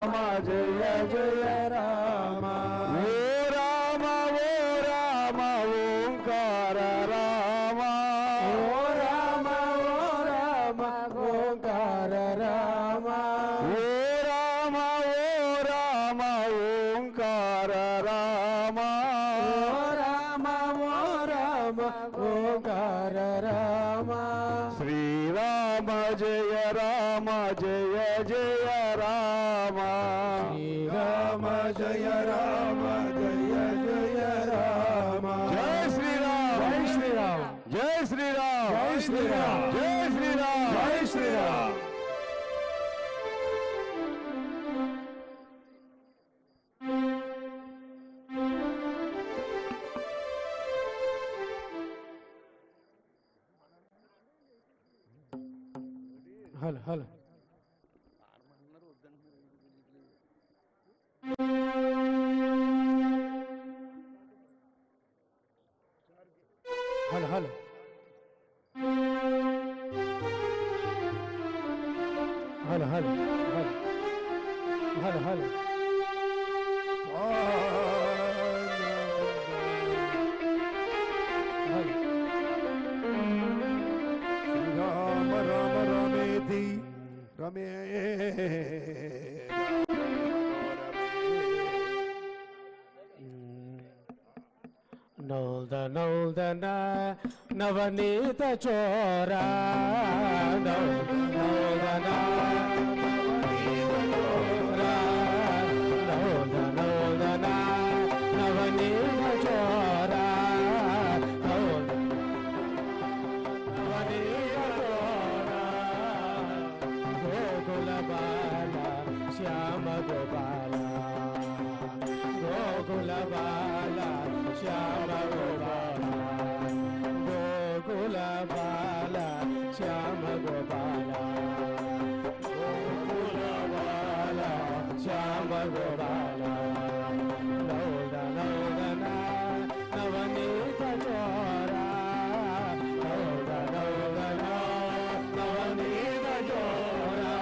జయ జయ రామ ఓ రామ ఓంకార రామ ఓ రామ ఓంకార రామ ఓ రామ ఓంకార రామ ఓ రామ ఓంకార రామ శ్రీరామ జయ రామ జయ జయ రామ శ్రీరామ జయ రామ జయ జయ రామ జయ శ్రీరామ జయ శ్రీరామ జయ శ్రీరామ జయ శ్రీరామ జయ Srirama hello hello hello hello hello hello hello hello Rama Rama రమేతి రమే నౌదన నవనీత చోరా నౌదన నౌదన నవనీత చోరా గోకుల బాల శ్యామ గోపాల గోకుల బాల శ్యామ గోపాల గోకుల బాల శ్యామ గోపాల గోకుల బాల శ్యామ గోపాల నౌదన నవనీత చోరా నౌదన నవనీత చోరా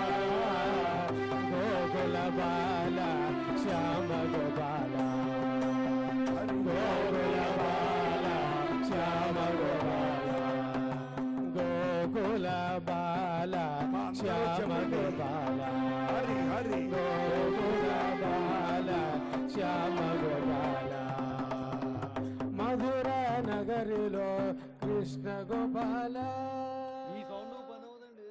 గోకుల బాల శ్యామ గోపాల గోకుల బాల శ్యామ గోపాల గోకుల బాల శ్యామ గోపాల గోకుల బాల శ్యామ గోపాల మధుర నగరిలో కృష్ణ గోపాల ఈ సౌండ్ పని అవుదండి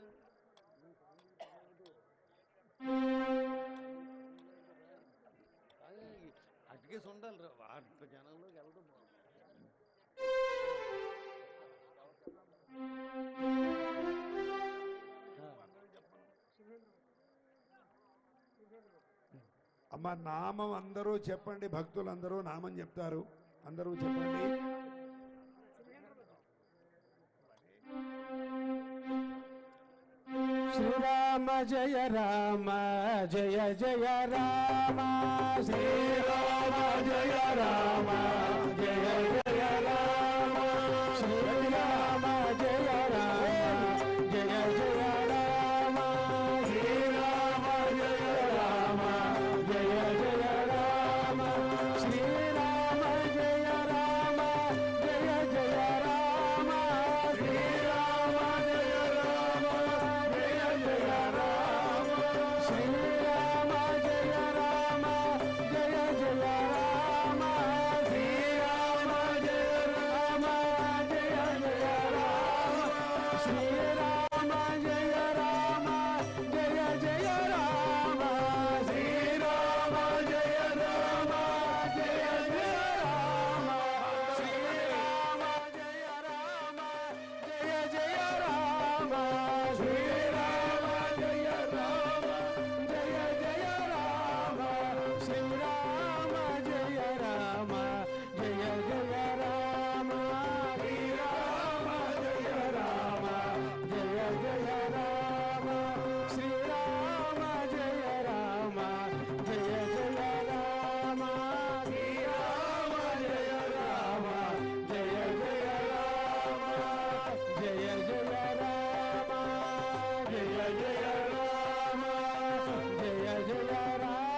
అటుకేసి ఉండాలి జనంలోకి వెళ్ళడం అమ్మ నామం అందరూ చెప్పండి, భక్తులందరూ నామం చెప్తారు, అందరూ చెప్పండి. శ్రీరామ జయ రామ జయ జయ రామ శ్రీరామ జయ రామ జయ జయ రామ శ్రీరామ జయ రామ జయ జయ రామ శ్రీరామ జయ రామ జయ జయ రామ శ్రీరామ జయ రామ జయ జయ రామ శ్రీరామ జయ రామ జయ జయ రామ శ్రీరామ జయ రామ జయ జయ రామ శ్రీరామ జయ రామ జయ జయ రామ శ్రీరామ జయ రామ జయ జయ రామ శ్రీరామ జయ రామ జయ జయ రామ శ్రీరామ జయ రామ జయ జయ రామ శ్రీరామ జయ రామ జయ జయ రామ శ్రీరామ జయ రామ జయ జయ రామ శ్రీరామ జయ రామ జయ జయ రామ శ్రీరామ జయ రామ జయ జయ రామ శ్రీరామ జయ రామ జయ జయ రామ జయ జయ రామ జయ జయ రామ జయ జయ రామ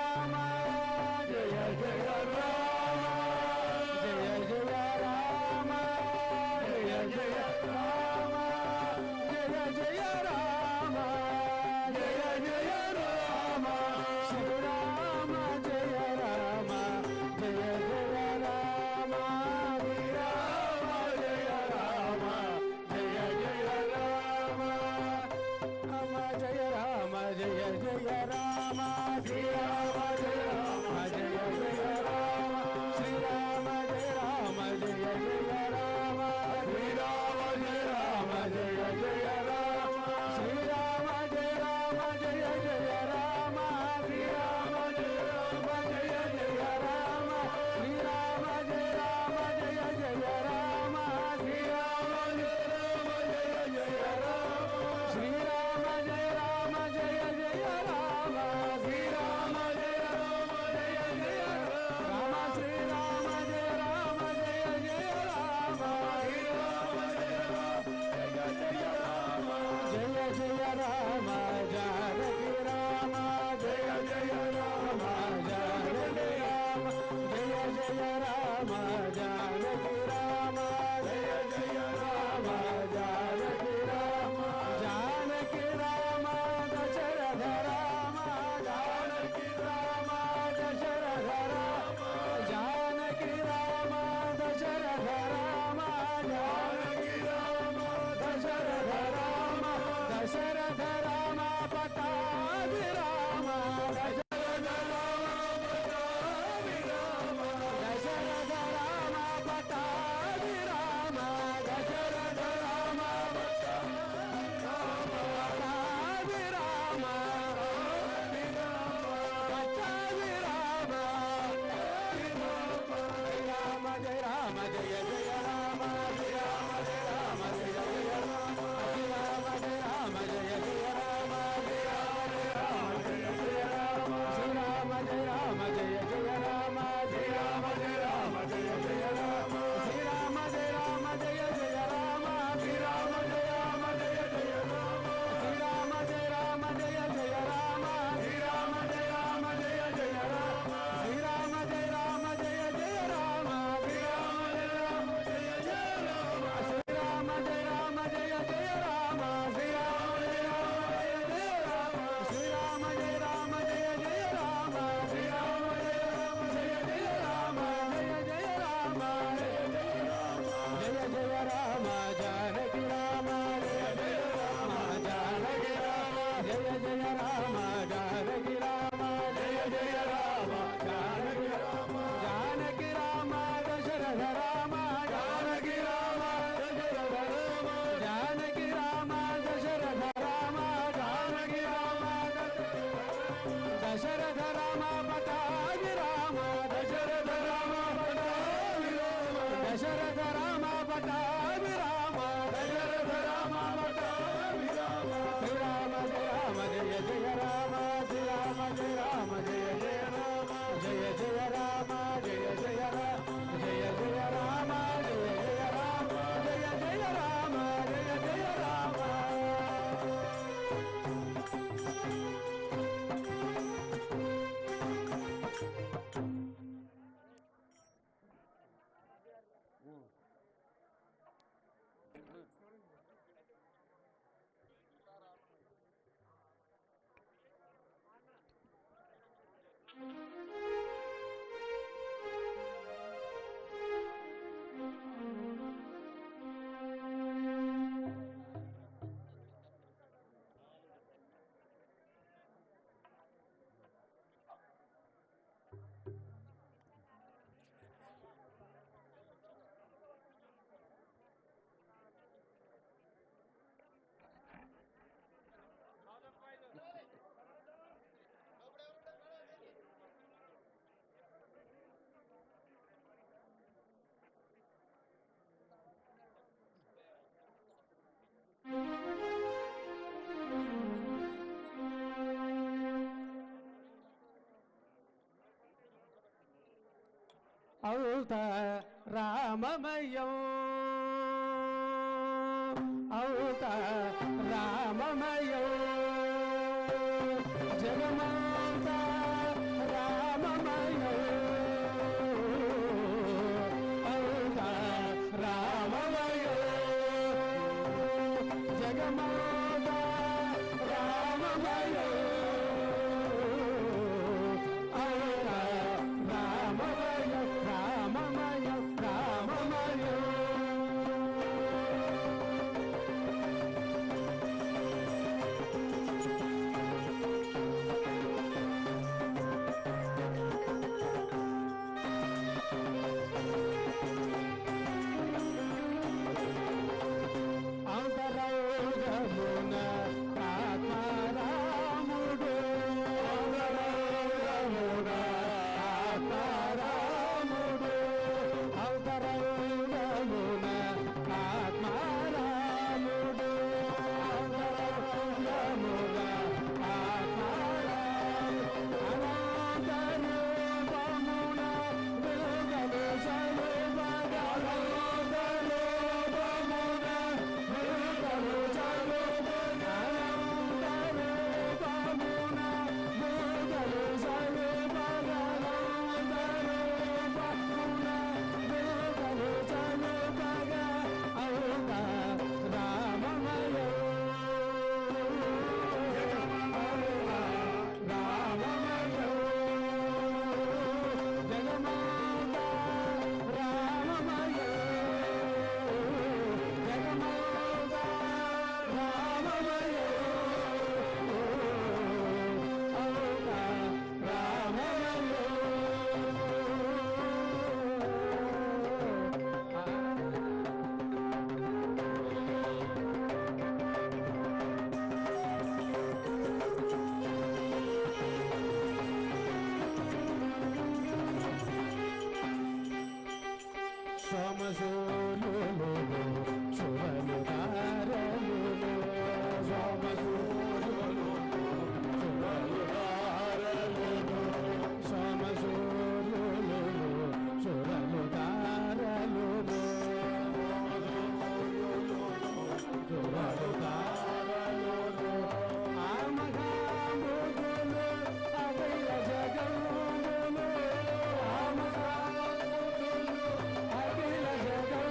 దశరథ రామ పటాభి రామ దశరథ రామ పటాభి రామ దశరథ రామ పటాభి రామ దశరథ రామ పటాభి రామ శ్రీరామ జయ రామ జయ జయ రామ శ్రీరామ జయ రామ జయ జయ రామ జయ జయ రామ జయ జయ రామ జయ జయ రామ జయ జయ రామ జయ జయ రామ జయ జయ రామ అవుత రామమయం అవుత రామమయం జగమంత రామమయం అవుత రామమయం జగమంత రామమయం అవుత రామమయం రామమయం రామమయం అంతరౌగమున ఆత్మారాముడు అంతరౌగమున ఆత్మారాముడు అంతరౌగమున ఆత్మారాముడు అంతరౌగమున ఆత్మారాముడు అనంతరూపమున వెలుగలు సర్వగా అనంతరూపమున వెలుగలు సర్వగా అనంతరూపమున వెలుగలు సర్వగా అనంతరూపమున వెలుగలు సర్వగా అవుత రామమయం రామమయం జగమాత రామమయం జగమాత రామమయం అవుత రామమయం సోమసూర్యులు శుభలు తారలు సోమసూర్యులు శుభలు తారలు సోమసూర్యులు శుభలు తారలు శుభలు తారలు ఆమగాముగులు అఖిల జగములు ఆమగాముగులు అఖిల జగములు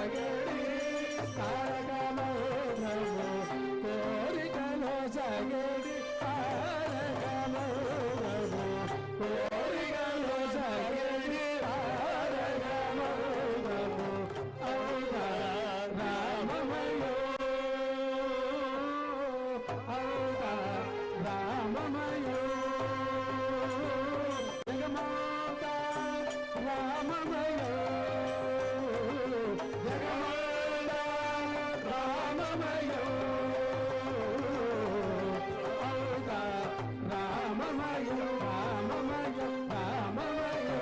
సగడి తారక మౌనము కోరికలో సగడి తారక మౌనము కోరికలో సగడి తారక మౌనము అవునా రామమయో అవునా రామమయో జగమాత రామమయో జగమాత రామమయో అవునా రామమయో రామమయో రామమయో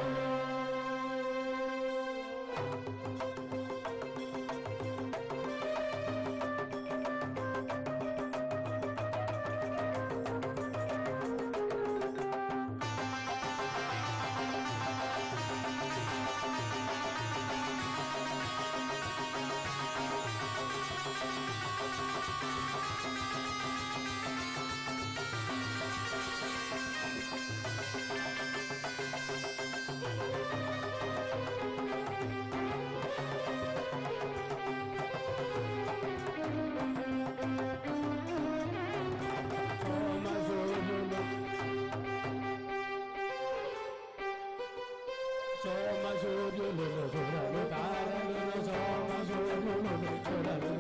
సోమసూర్యులు సురలు తారలు సోమసూర్యులు సురలు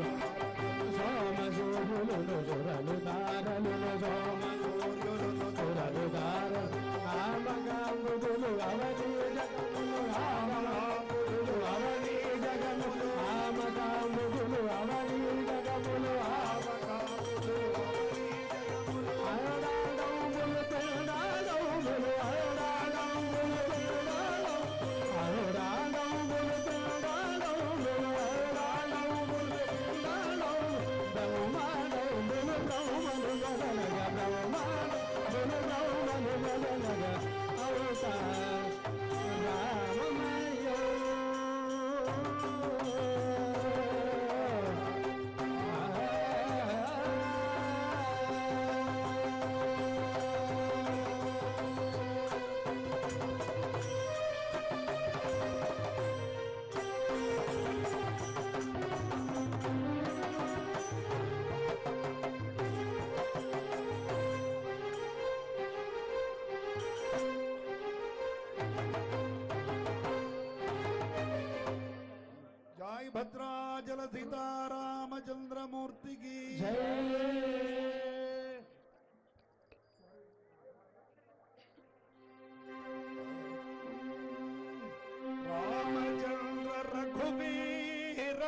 సోమసూర్యులు సురలు తారలు సోమసూర్యులు సురలు తారలు కామకాంబులు అవధి జగములు కామకాంబులు అవధి జగములు కామకాంబులు అవధి జగములు కామకాంబులు అయడాడంబులు తెడాడంబులు అయడాడంబులు జై భద్రాచల సీతారామచంద్రమూర్తికి రామచంద్ర రఘువీర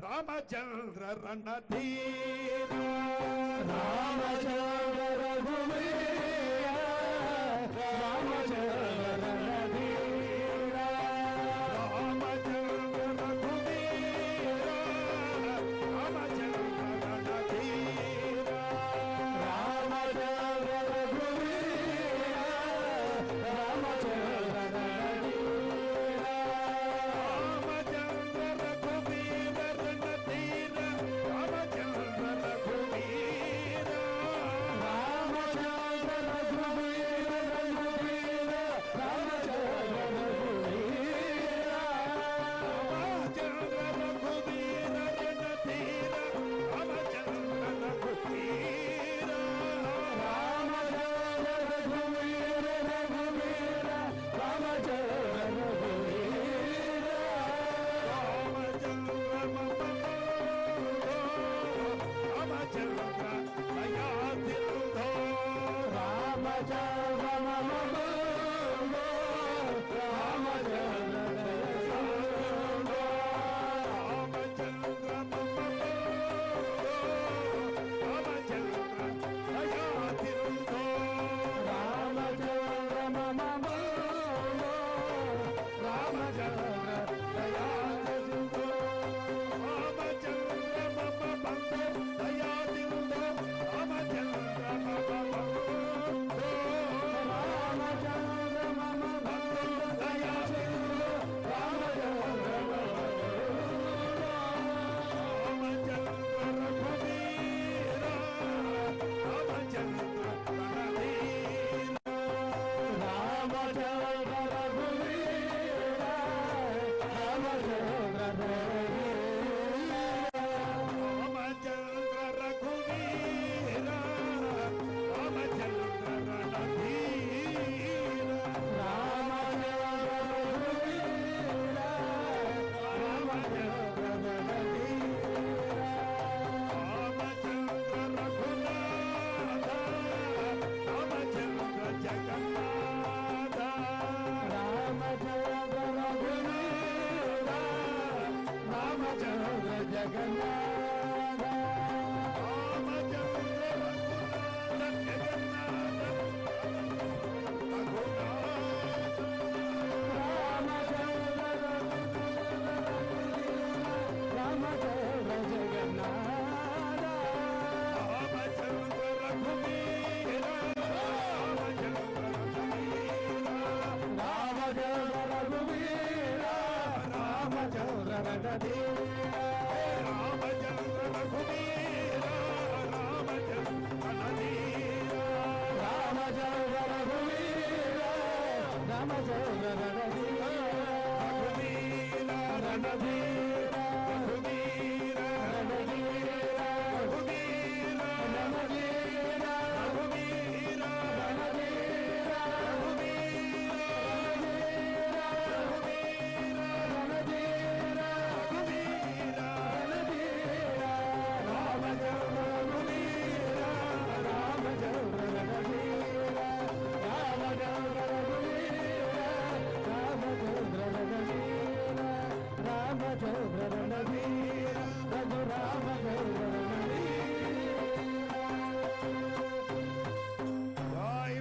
రామచంద్ర రణధీర రామచంద్ర రఘువీర రామచంద్ర రణధీర రామచంద్ర రఘువీర రామచంద్ర రణధీర రామచంద్ర రఘువీర రామచంద్ర రణధీర రామచంద్ర రఘువీర రణధీర రామచంద్ర రఘువీర రామచంద్ర రఘువీర రఘువీర రామచంద్ర రఘువీర రామచంద్ర రఘువీర రణధీర రామచంద్ర రఘువీర రామచంద్ర రఘువీర రఘువీర రామచంద్ర రఘువీర రామచంద్ర రామచంద్ర దయాసిద్ధో రామచంద్ర మమ రామచంద్ర రామచంద్ర రామచంద్ర దయాసిద్ధో రామచంద్ర మమ రామచంద్ర దయాసిద్ధో రామచంద్ర మమ బంధో దయాసిద్ధో రామచంద్ర మమ బంధో రామచంద్ర జగన్నాథ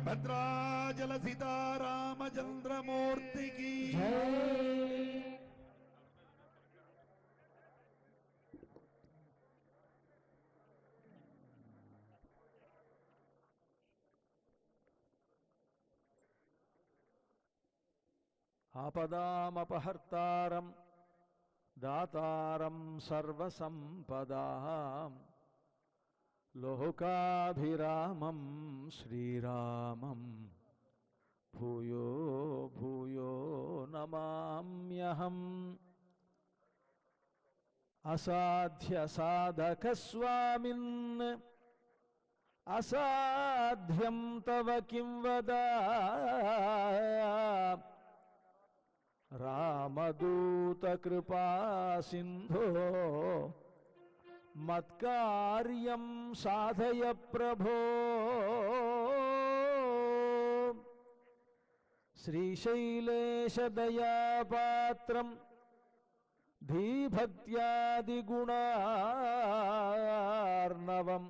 భద్రాచల సీతారామచంద్రమూర్తికి ఆపదామపహర్తారం దాతారం సర్వసంపదాం లోకాభిరామం శ్రీరామం భూయో భూయో నమామ్యహం అసాధ్య సాధక స్వామిన్ అసాధ్యం తవ కిం వద రామదూత కృపా సింధో మత్కార్యం సాధయ ప్రభో శ్రీశైలేశ దయాపాత్రం ధీభక్త్యాదిగుణార్ణవం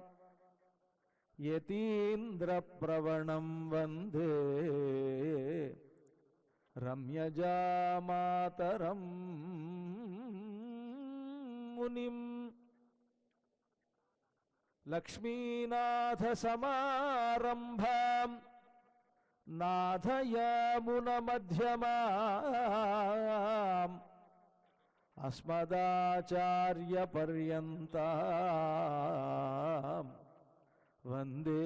యతీంద్రప్రవణం వందే రమ్యజామాతరం మునిం లక్ష్మీనాథ సమారంభాం నాథయామున మధ్యమాం అస్మదాచార్య పర్యంతాం వందే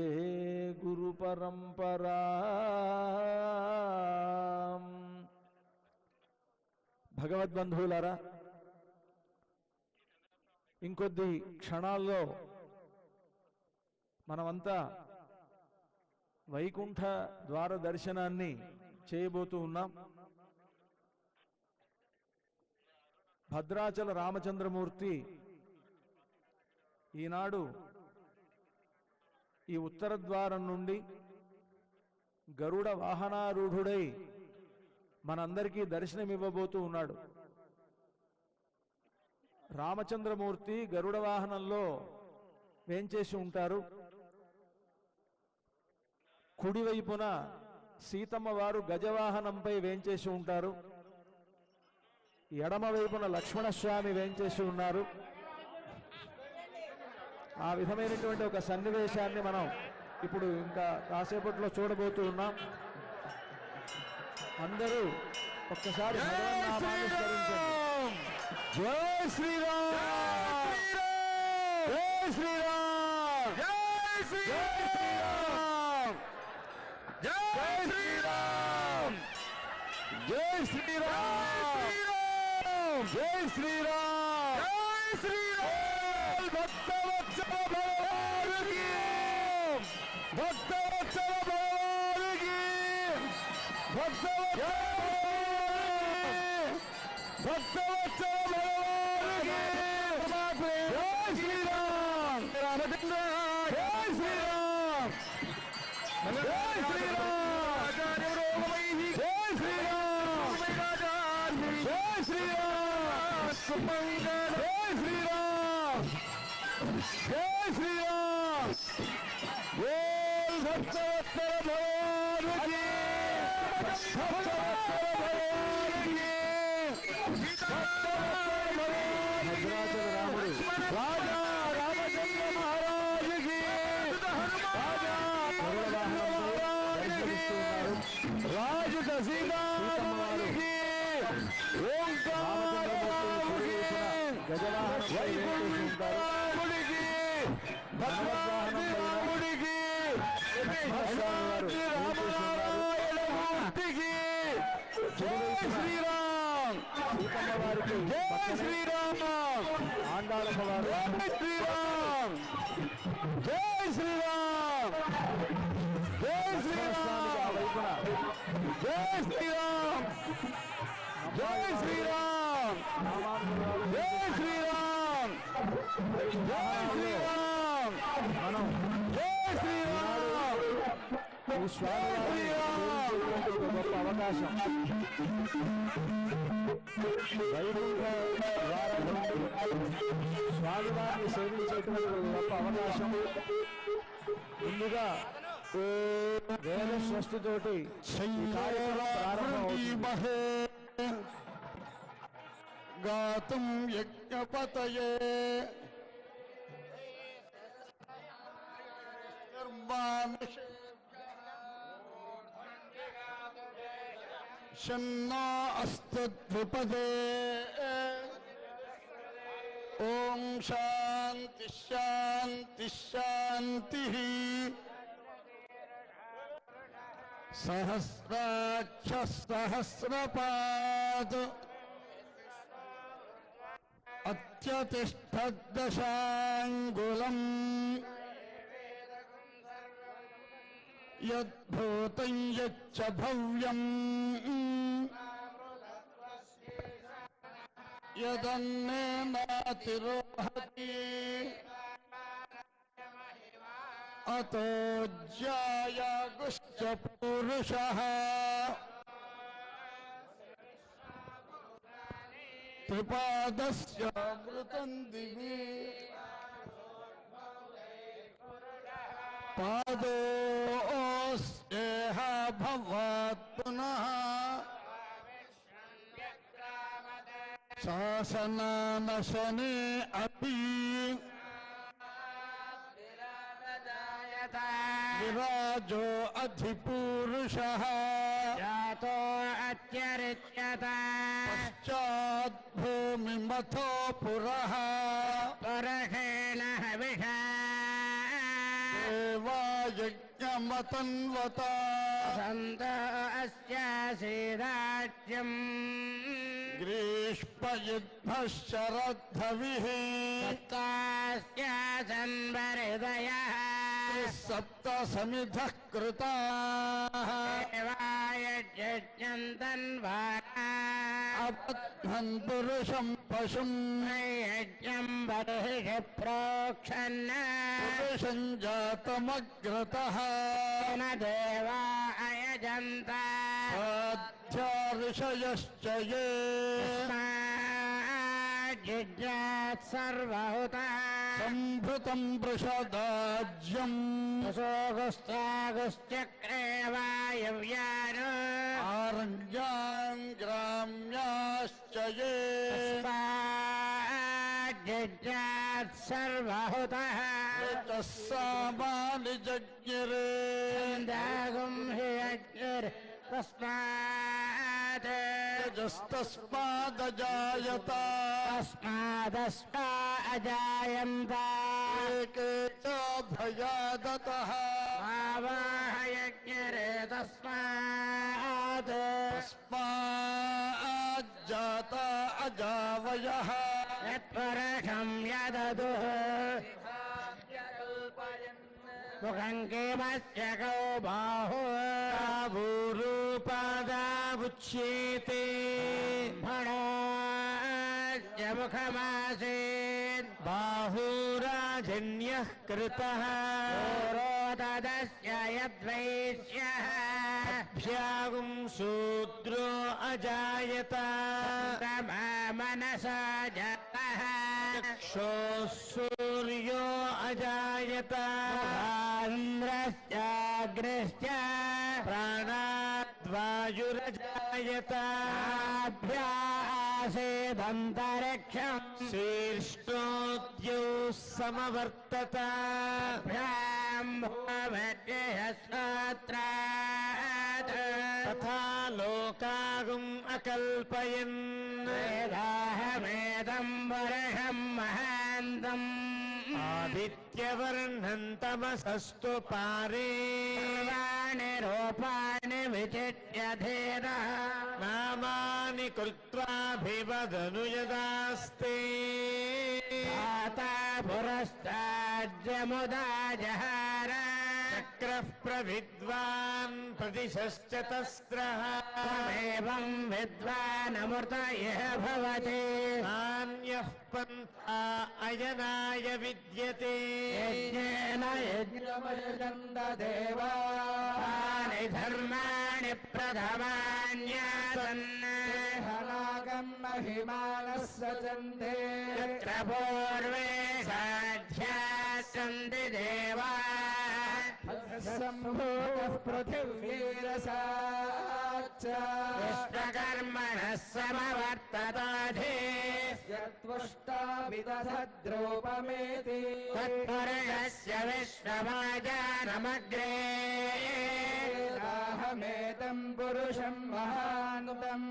గురు పరంపరాం. భగవద్బంధువులారా, ఇంకొద్ది క్షణాల్లో మనమంతా వైకుంఠ ద్వార దర్శనాన్ని చేయబోతూ ఉన్నాం. భద్రాచల రామచంద్రమూర్తి ఈనాడు ఈ ఉత్తర ద్వారం నుండి గరుడ వాహనారూఢుడై మనందరికీ దర్శనమివ్వబోతూ ఉన్నాడు. రామచంద్రమూర్తి గరుడ వాహనంలో వేంచేసి ఉంటారు. కుడివైపున సీతమ్మ వారు గజవాహనంపై వేంచేసి ఉంటారు. ఎడమవైపున లక్ష్మణస్వామి వేంచేసి ఉన్నారు. ఆ విధమైనటువంటి ఒక సన్నివేశాన్ని మనం ఇప్పుడు ఇంకా కాసేపట్లో చూడబోతూ ఉన్నాం. అందరూ ఒక్కసారి భగవన్నామాన్ని స్మరించండి. జై శ్రీరామ్, జై శ్రీరామ్, జై శ్రీరామ్, జై శ్రీరామ్, జై శ్రీరామ్, జై శ్రీరామ్, జై శ్రీరామ్. భక్తవత్సల భగవానుకి, భక్తవత్సల భగవానుకి, భక్తవత్సల భగవానుకి. జై శ్రీరామ్, రామచంద్ర, జై శ్రీరామ్, జై శ్రీరామ్, జై శ్రీరామ్, జై శ్రీరామ్, సుమంగళ. భద్రాచల రాముడు రాజా రామచంద్ర మహారాజుకి రాజా దర్శనిస్తున్నారు. రాజు సీతారాముడికి గజవాహనంపై వేంచేసి భద్రాముడికి శ్రీరామ్ సీతమ్మ వారికి శ్రీరామ ఆండాళమ్మ వారు శ్రీరామ్ జై శ్రీరామ్ జై శ్రీరామ్ ఆ వైపున జై శ్రీరామ్ జై శ్రీరామ్ జై శ్రీరామ్ జై శ్రీరామ్ మనం జై శ్రీరామ్ ఈ స్వామి గొప్ప అవకాశం స్వామివారిని సేవించేటువంటి గొప్ప అవకాశం. ముందుగా వేద స్వస్తితోటి ప్రారంభమవుతుంది. గాతుం యజ్ఞపతయే షన్నా అస్తద్విపదే ఓం శాంతి శాంతి శాంతి సహస్రాక్ష సహస్రపాద్ అత్యతిష్టదశాంగుళం యద్భూతం యచ్చ భవ్యం యదన్నేనాతిరోహతి అతో జ్యాయాగుశ్చ పురుషః త్రిపాదస్యామృతం దివి పాదోస్యేహ భవాత్ పునః శాసనానశనే అపి విరాజో అధిపురుషః జాతో అత్యరిచ్యత పశ్చాద్భూమిమథో పురః పరహేణ హవిషా దేవాయజ్ఞమతన్వత సంత అస్యాసీరాజ్యం గ్రీష్మయుగ్మః శరద్ధవిః సప్తాస్యాసన్వరిదయః సప్త సమిధః కృతాః దేవాయజ్ఞం తన్వారా అబధ్నన్ పురుషం పశుం యజ్ఞం బర్హిషి ప్రోక్షన్న పురుషం జాతమగ్రతః న దేవా అయజంత సాధ్యా ఋషయశ్చ ఏ జిజ్ఞాత్ సర్వహుతః సంభృతం వృషదాజ్యం సోగుస్తాగుశ్చక్రే వాయవ్యానో ఆరణ్యాన్ గ్రామ్యాశ్చ ఏ జిజ్ఞాత్ సర్వహుతః సామాని జజ్ఞిరే దాగుం హి అగ్నిర్ తస్మాత్ తస్మాదజాయత తస్మాదస్మా అజాయంత ఏకే చ భయాదతః ఆవాహయజ్ఞరే తస్మాత్ తస్మాజ్జాత అజావయః యత్పరషం యదదుః ముఖం కేమస్య కౌ బాహు భూరూపాదావుచ్యేతే భణాస్య ముఖమాసీత్ బాహూరాజన్యః కృతః రోదస్య యద్వైశ్యః భ్యాగుం శూద్రో అజాయత మనసా జతః చక్షుః సూర్యో అజాయత ఆంధ్రస్యాగ్ని अग्निश्च प्राणाद्वायुरजायत आभ्यासेदन्तरिक्षम् शीर्ष्णोद्यौ समवर्तत ब्रह्मविद्यश्रोत्रात् तथा लोकागुम् अकल्पयन् वेदाहमेदं वर्षं महान्तम् आदित्यवर्णं तमसस्तु पारे सर्वाणि रूपाणि विचित्य धीरः नामानि कृत्वाभिवदनु यदास्ते आता पुरस्ताज्यमुदा जहार चक्रः प्रविद्वान् प्रतिशश्चतस्रः त्वमेवं विद्वानमृत इह भवति नान्यः पन्था अयनाय विद्यते यज्ञेन यज्ञमयजन्त देवानि धर्माणि प्रथमान्यासन् महिमानः सजन्ते यत्र पूर्वे साध्याः सन्ति देवाः सम्भूतः पृथिवीरसाच्च विश्वकर्मणः समवर्तताधे यत्त्वष्टा विदधद्रूपमेति तत्पुरुषस्य विश्वमाजानमग्रे अहमेतं पुरुषं महानुतम्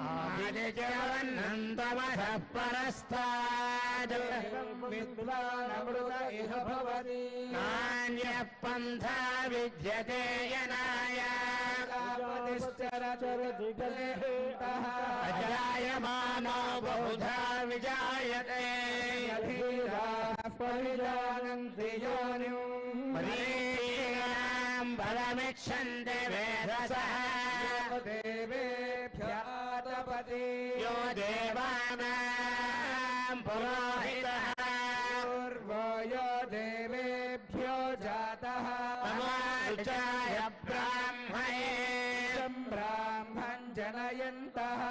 आदित्यवन्नन्तमसः परस्ताद् विद्वानमृत इह भवति नान्यः पन्था विद्यते यनाय अजायमानो बहुधा विजायते परिजानन्ति योनिम् परीणाम् बलमिच्छन्ति वेदसः देवेभ्यातपति यो देवानाम् पुरोहितः पूर्वो यो देवेभ्यो जातः तमार्चाय ब्राह्मणे ब्राह्मण जनयन्तः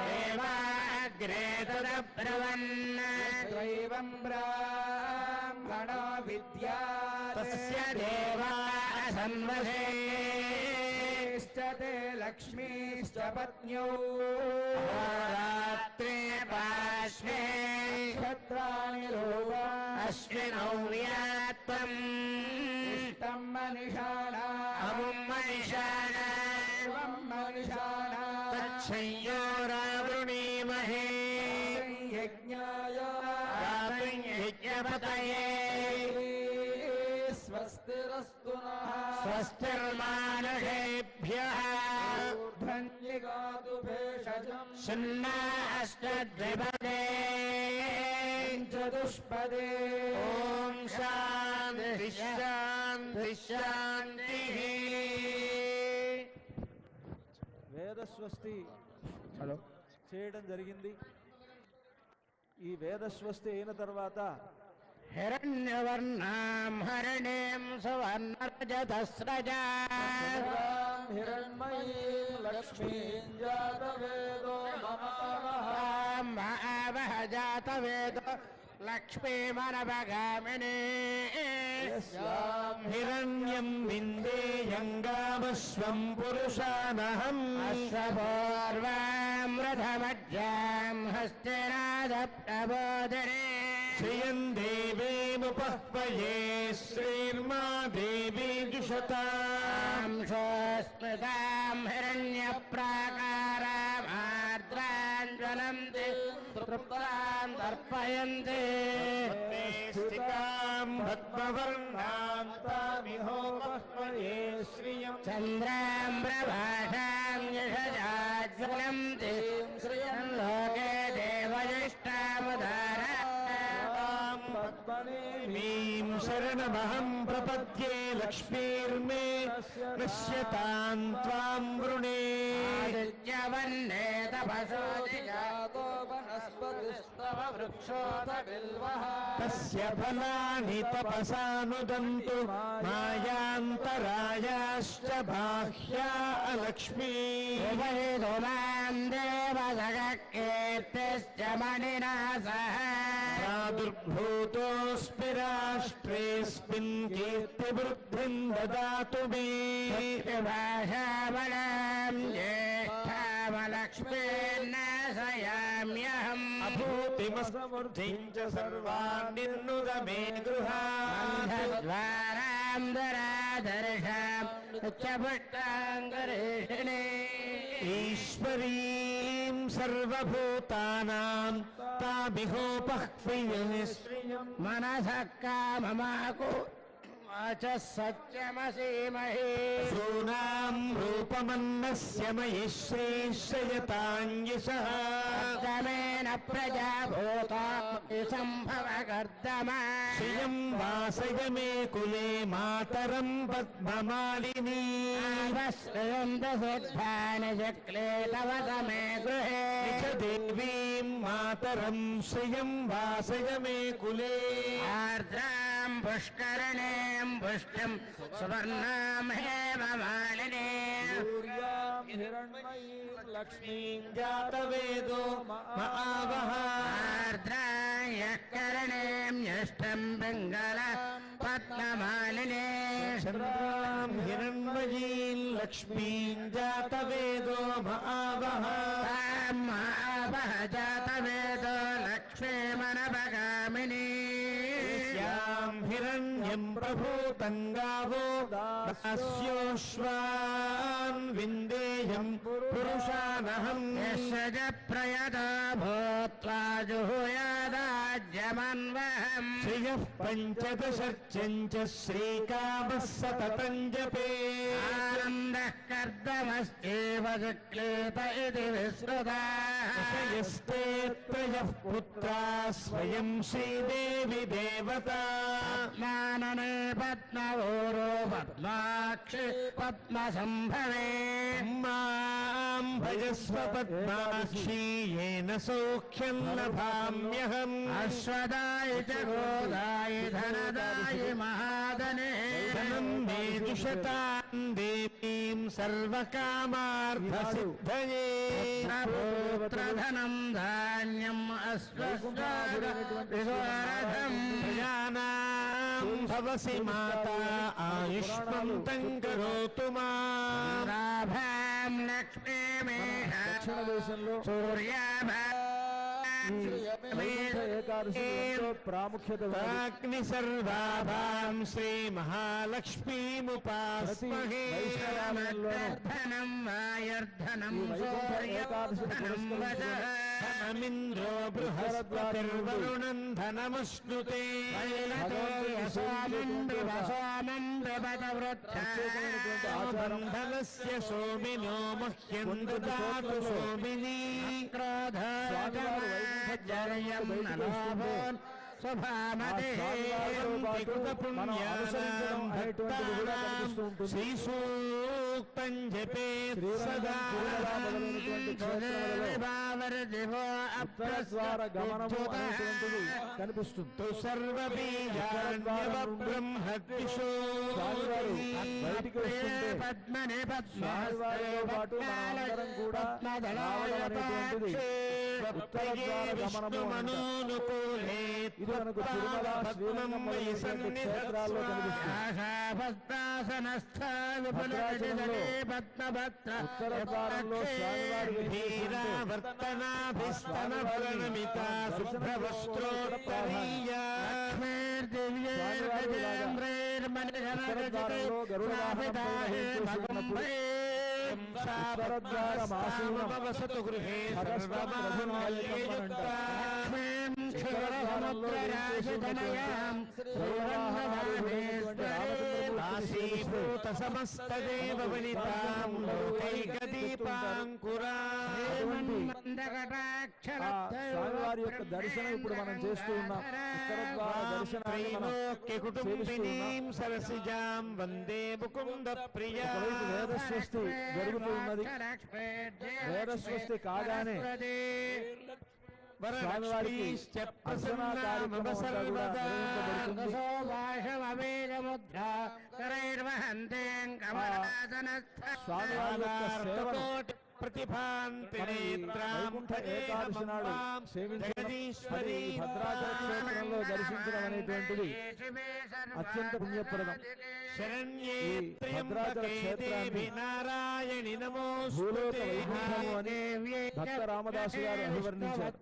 देवाग्रे तदब्रवन् दैवं ब्राह्मणो विद्यात् तस्य देवा असन्वसे ते लक्ष्मीश्च पत्न्यौ रात्रे पार्श्वे क्षत्राणि रूपा अश्विनौ व्यात्तम् इष्टं मनिषाणा अमुं मनिषाणा एवं मनिषाणा तच्छयोरावृणीमहे यज्ञाय गातुं यज्ञपतये स्वस्तिरस्तु नः स्वस्तिर्मानुषेभ्यः ऊर्ध्वन्यगातु भेषजम् सुन्ना अष्टद्विपदे चतुष्पदे ॐ शान्ति शान्ति शान्तिः వేదస్వస్తి చేయడం జరిగింది. ఈ వేదస్వస్తి అయిన తర్వాత हिरण्यवर्णां हरिणीं सुवर्णरजतस्रजा हिरण्मयीं लक्ष्मीं जातवेदो महावह जातवेदो लक्ष्मीमनवगामिनी हिरण्यं विन्देयङ्गामस्वं पुरुषानहम् अश्वपूर्वामृतमज्जां हस्तिनादप्रबोधिनी श्रियं देवीमुपह्वये श्रीर्मा देवी जुषताम् स्मृतां हिरण्यप्राकारामार्द्रां ज्वलन्ति तृप्तां तर्पयन्ति स्थितां भद्मवर्णां तामिहोपह्वये श्रियं चन्द्रां प्रभाषां यशजाज्वलन्ति श्रियं लोके देवजिष्टामुदारा ीं शरणमहं प्रपद्ये लक्ष्मीर्मे नश्यतां त्वां वृणे आदित्यवन्ने तपसोदिजातो वनस्पतिस्तव वृक्षोऽथ बिल्वः तस्य फलानि तपसानुदन्तु मायान्तरायाश्च बाह्या अलक्ष्मी वैदुमां देवसगकीर्तिश्च మణినా సహ ప్రాదుర్భూతోऽస్మి రాష్ట్రేऽస్మిన్ కీర్తివృద్ధిం దదాతు మే భాషాబలం జ్యేష్ఠామలక్ష్మీర్నాశయామ్యహం అభూతిమసమృద్ధిం చ సర్వాన్నిర్నుద మే గృహాత్ ద్వారాం ధరాధర్షాం ఉచ్చపుష్టాంగరేషిణే ఈశ్వరీం సర్వభూతానాం తామిహోపహ్వియం మనసః కామమాకు వాచः సత్యమసీమహి శూనాం రూపమన్నస్య మయి శ్రీశ్రయతాన్యశః అర్థమేన ప్రజాభూతా సంభవకర్దమా శ్రియం వాసయ మే కులే మాతరం పద్మమాలినీ ఆవశ్రయంత సిద్ధాని శక్లే తవ సమే గృహే నిజ దేవీం మాతరం శ్రియం వాసయ మే కులే ఆర్ద్రాం పుష్కరణీం పుష్టిం సువర్ణాం హేమమాలినీ సూర్యాం హిరణ్మయీం లక్ష్మీం జాతవేదో మహావహ ఆర్ద్రాయః కరణీం జ్యేష్ఠం పింగళ పద్మమాలినీ చంద్రాం హిరణ్మయీం లక్ష్మీం జాతవేదో మహావహ తాం మహావహ జాతవేదో లక్ష్మీమనభగామినీ యాం హిరణ్యం ప్రభూతం గావో దాస్యోశ్వాన్ విందేయం పురుషానహం యస్య ప్రయదో భూత్వా జుహుయాదాజ్యమన్వహం శ్రియః పంచదశర్చం చ శ్రీకామः సతతం జపే ఆనందః కర్దమస్యేవ శక్లేత ఇది విశ్రుతాః యస్తే త్రయః పుత్రా స్వయం శ్రీదేవి దేవతా పద్మాననే పద్మవోరో పద్మాక్షి పద్మసంభవే మాం భజస్వ పద్మాక్షీ యేన సౌఖ్యం లభామ్యహం అశ్వదాయ చ గోదాయ ధనదాయ మహాదనే ధనం మే దుషతాం దేవీం సర్వకామార్థసిద్ధయే పుత్రధనం ధాన్యం అశ్వరథం ప్రజానాం భవసి మాతా ఆయుష్మంతం కరోతు మాం రాభాం లక్ష్మీమేహ దక్షిణ దేశంలో వైకుంఠ ఏకాదశి ఎంతో ప్రాముఖ్యత ఉన్నది. అగ్ని సర్వాభాం శ్రీ మహాలక్ష్మీముపాస్మహే ధనం వాయర్ధనం ఈ వైకుంఠ ఏకాదశిని సూర్యధనం వదః ధనమింద్రో బృహస్పతిర్వరుణం ధనమశ్నుతే ప్రత్యేకమైనటువంటి ఆచారం బంధనస్య సోమినో మహ్యం దదాతు సోమినీ మనం అనుసరించడం అనేటువంటిది కూడా కనిపిస్తూ ఉంటుంది. శ్రీసూక్తం జపేత్ శ్రీరంగం, సదా తిరుమల మొదలైనటువంటి క్షేత్రాలలో ఉత్తర ద్వార గమనము అనేటువంటిది కనిపిస్తుంది. సర్వబీజాన్యవబ్రహ్మద్విషో స్వామివారు బయటికి వస్తుంటే స్వామివారితో పాటు మనందరం కూడా రావడం అనేటువంటిది ఉత్తర ద్వార గమనము అంటారు. ఇది మనకు తిరుమల శ్రీరంగం మొదలైనటువంటి క్షేత్రాల్లో కనిపిస్తుంది. ఉత్తర ద్వారంలో స్వామివారి ధీరావర్తనాభిస్తనభరణమితా శుభ్రవస్త్రోత్తరీయా ఉత్తర ద్వారంలో గరుడాభరణపై ఉత్తర ద్వారం వసతు గృహే సర్వమాంగళ్యయుక్తా ఆశీభూత సమస్తదేవ వనితాం లోకైకదీపాంకురా స్వామివారి యొక్క దర్శనం ఇప్పుడు మనం చేస్తూ ఉన్నాం. ఉత్తర ద్వార దర్శనాన్ని మనం కుటుంబినీం సరసిజాం వందే ముకుంద ప్రియా ఒకవైపు వేదస్వస్తి జరుగుతూ ఉన్నది. వేదస్వస్తి కాగానే స్వామివారికి అర్చనా కార్యక్రమం అంతా కూడా నిర్వహించబడుతుంది. స్వామివారి యొక్క సేవను ప్రతిభాంతి మనం ఈ వైకుంఠ ఏకాదశి నాడు సేవించడం, అది ఈ భద్రాచల క్షేత్రంలో దర్శించడం అనేటువంటిది అత్యంత పుణ్యప్రదం. ఈ భద్రాచల క్షేత్రాన్ని నారాయణి భూలోక వైకుంఠము అని భక్త రామదాసు గారు అభివర్ణించారు.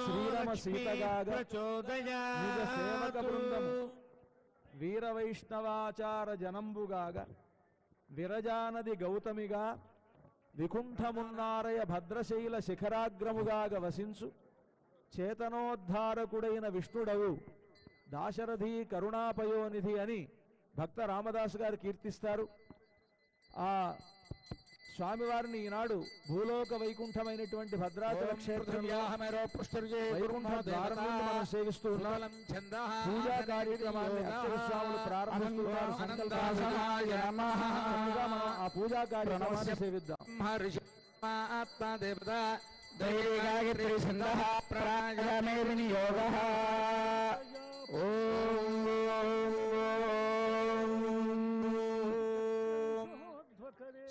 శ్రీరమ సీతగాగ నిజ సేవక బృందము వీర వైష్ణవాచార జనంబుగాగా విరజానది గౌతమిగా వికుంఠమున్నారయ భద్రశైల శిఖరాగ్రముగాగ వసించు చేతనోద్ధారకుడైన విష్ణుడవు దాశరథి కరుణాపయోనిధి అని భక్త రామదాసు గారు కీర్తిస్తారు. ఆ స్వామివారిని ఈనాడు భూలోక వైకుంఠమైనటువంటి భద్రాచల క్షేత్రంలో వైకుంఠ ద్వారం నుండి మనం సేవిస్తూ ఉన్నాం. పూజా కార్యక్రమాన్ని అక్షర స్వాములు ప్రారంభిస్తున్నారు. సంకల్పాలుగా మనం ఆ పూజా కార్యక్రమాన్ని సేవిద్దాం.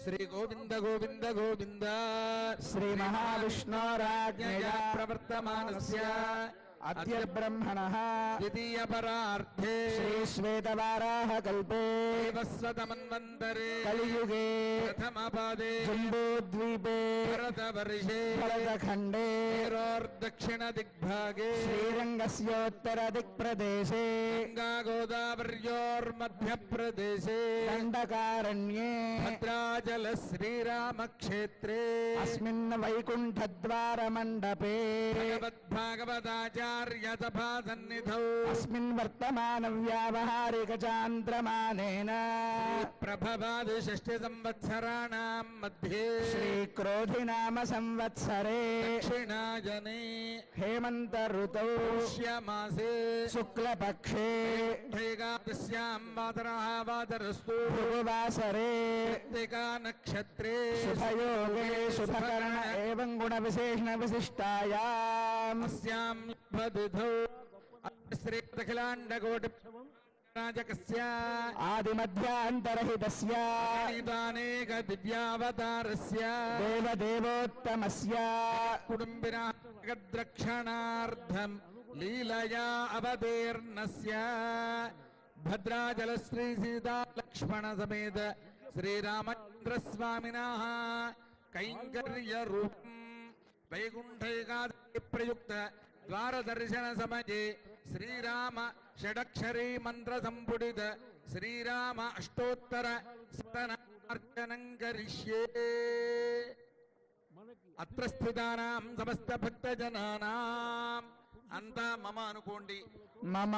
శ్రీ గోవింద గోవింద గోవింద శ్రీ మహావిష్ణోరాజ్ఞయా ప్రవర్తమానస్య అద్య బ్రహ్మణః ద్వితీయ పరార్థే శ్రీ శ్వేతవారాహ కల్పే దేవస్వతమన్వంతరే కలియుగే ప్రథమ పాదే జంబూద్వీపే భరతవర్షే భరతఖండే దక్షిణ దిగ్భాగే శ్రీరంగస్యోత్తర దిక్ప్రదేశే గంగా గోదావర్యోర్మధ్య ప్రదేశే దండకారణ్యే భద్రాచల శ్రీరామక్షేత్రే అస్మిన్ వైకుంఠద్వార మండపే భగవద్భాగవతాచార్య సభా సన్నిధౌ అస్మిన్ వర్తమాన వ్యావహారిక చాంద్రమానేన ప్రభవాది షష్ఠి సంవత్సరాణాం మధ్యే శ్రీ క్రోధినామ సంవత్సరే దక్షిణాయనే హేమంత ఋతౌ పుష్యమాసే శుక్లపక్షే ఏకాదశ్యాం వాతరస్తు భృగువాసరే కృత్తికా నక్షత్రే శుభయోగే శుభకరణ ఏవం గుణ విశేషణ విశిష్టాయాం అస్యాం బదుధౌ శ్రీ అఖిలాండకోటి రాజకస్య ఆదిమధ్యాంతరహితస్య అనేక దివ్యావతారస్య దేవదేవోత్తమస్య కుటుంబినాగద్రక్షణార్థం లీలయా అవతీర్ణస్య భద్రాచల శ్రీ సీతా లక్ష్మణ సమేత శ్రీరామచంద్ర స్వామినః కైంకర్య రూపం వైకుంఠైకాదశి ప్రయుక్త ద్వార దర్శన సమయే శ్రీరామ షడక్షరీ మంత్ర సంపుడిత శ్రీరామ అష్టోత్తర శతనార్చనం కరిష్యే. అత్ర స్థితానాం సమస్త భక్తజనానాం అంతా మమ అనుకోండి. మమ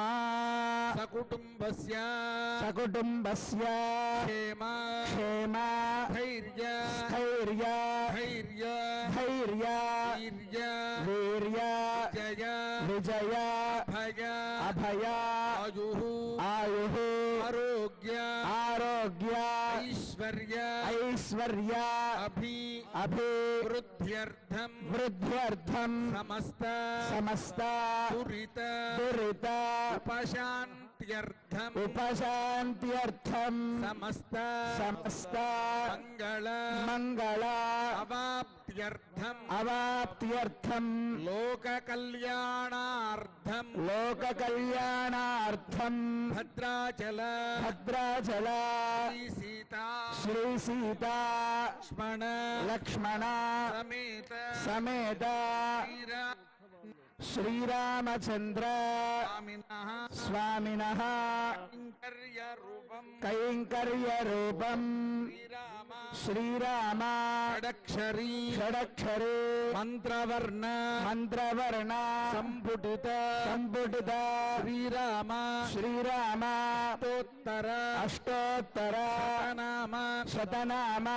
సకుటుంబస్య సకుటుంబస్య క్షేమ క్షేమ ధైర్య స్థైర్య ధైర్య ధైర్య వీర్య వీర్య జయ విజయ భయ అభయ ఆయు ఆయు ఆరోగ్య ఆరోగ్య ఐశ్వర్య ఐశ్వర్య అభి అభివృద్ధ్యర్థం వృద్ధ్యర్థం సమస్త సమస్త దురిత దురిత ఉపశాంత్యర్థం ఉపశాంత్యర్థం సమస్త సమస్త మంగళ మంగళ అవాప్త్యర్థం అవాప్త్యర్థం లోక కళ్యాణార్థం లోక కళ్యాణార్థం భద్రాచల భద్రాచల శ్రీ సీతా శ్రీ సీతా లక్ష్మణ లక్ష్మణ సమేత సమేత శ్రీరామచంద్ర స్వామినః స్వామినః కైంకర్య రూపం కైంకర్య రూపం శ్రీరామ శ్రీరామ షడక్షరీ షడక్షరే మంత్రవర్ణ మంత్రవర్ణ సంపుటిత సంపుటిత శ్రీరామ శ్రీరామ అష్టోత్తర అష్టోత్తర నామ శతనామ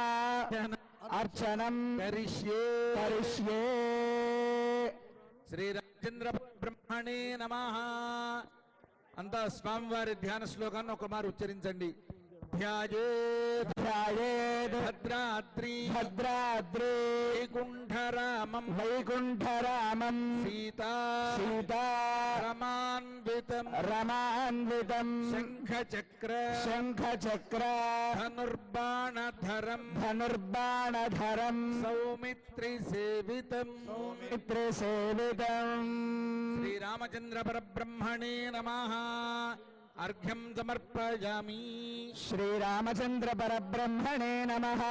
అర్చనం కరిష్యే. కరిష్యే. శ్రీరామచంద్ర బ్రహ్మణే నమః. అంతా స్వామివారి ధ్యాన శ్లోకాన్ని ఒక మారు ఉచ్చరించండి. ధ్యాయేత్ ధ్యాయేత్ భద్రాద్రి భద్రాద్రి వైకుంఠరామం వైకుంఠరామం సీతా సీతా రమాన్వితం రమాన్వితం శంఖచక్ర శంఖచక్ర ధనుర్బాణధరం ధనుర్బాణధరం సౌమిత్రి సేవితం మిత్రసేవితం శ్రీరామచంద్ర పరబ్రహ్మణే నమః అర్ఘ్యం సమర్పయామి శ్రీరామచంద్ర పరబ్రహ్మణే నమః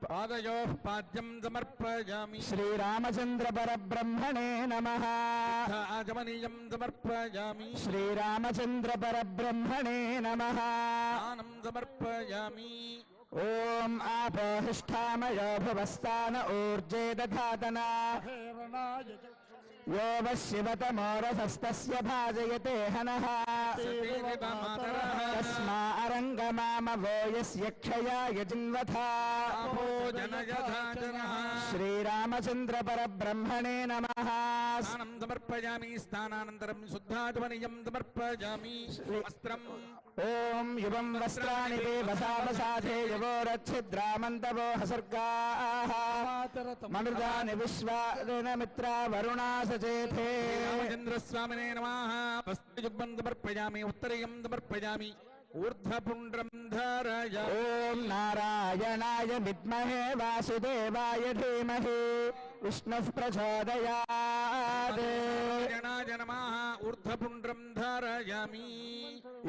పాదయోః పాద్యం సమర్పయామి శ్రీరామచంద్ర పరబ్రహ్మణే నమః ఆచమనీయం సమర్పయామి శ్రీరామచంద్ర పరబ్రహ్మణే నమః స్నానం సమర్పయామి ఓం ఆపోహిష్ఠామయో భువస్థాన ఊర్జే దధాతన यो वः शिवतमोरसस्तस्य भाजयते हनः तस्मा अरङ्गमामवो यस्य क्षयाय जिन्वथा श्रीरामचन्द्र परब्रह्मणे नमः స్నానం సమర్పయామి స్థానానంతరం శుద్ధాచమనీయం సమర్పయామి వస్త్రం ఓం యువం వస్త్రాణి వసావసాధే యువోరచ్ఛిద్రామంతవో హసర్గాః మనుజాని విశ్వాదిన మిత్ర వరుణా సచేతే రామచంద్రస్వామినే నమః వస్త్రయుగ్మం సమర్పయామి ఉత్తరీయం సమర్పయామి ఊర్ధ్వపుండ్రం ధారయామి ఓం నారాయణాయ విద్మహే వాసుదేవాయ ధీమహి విష్ణుః ప్రచోదయాత్ నారాయణాయ నమః ఊర్ధ్వపుండ్రం ధారయామి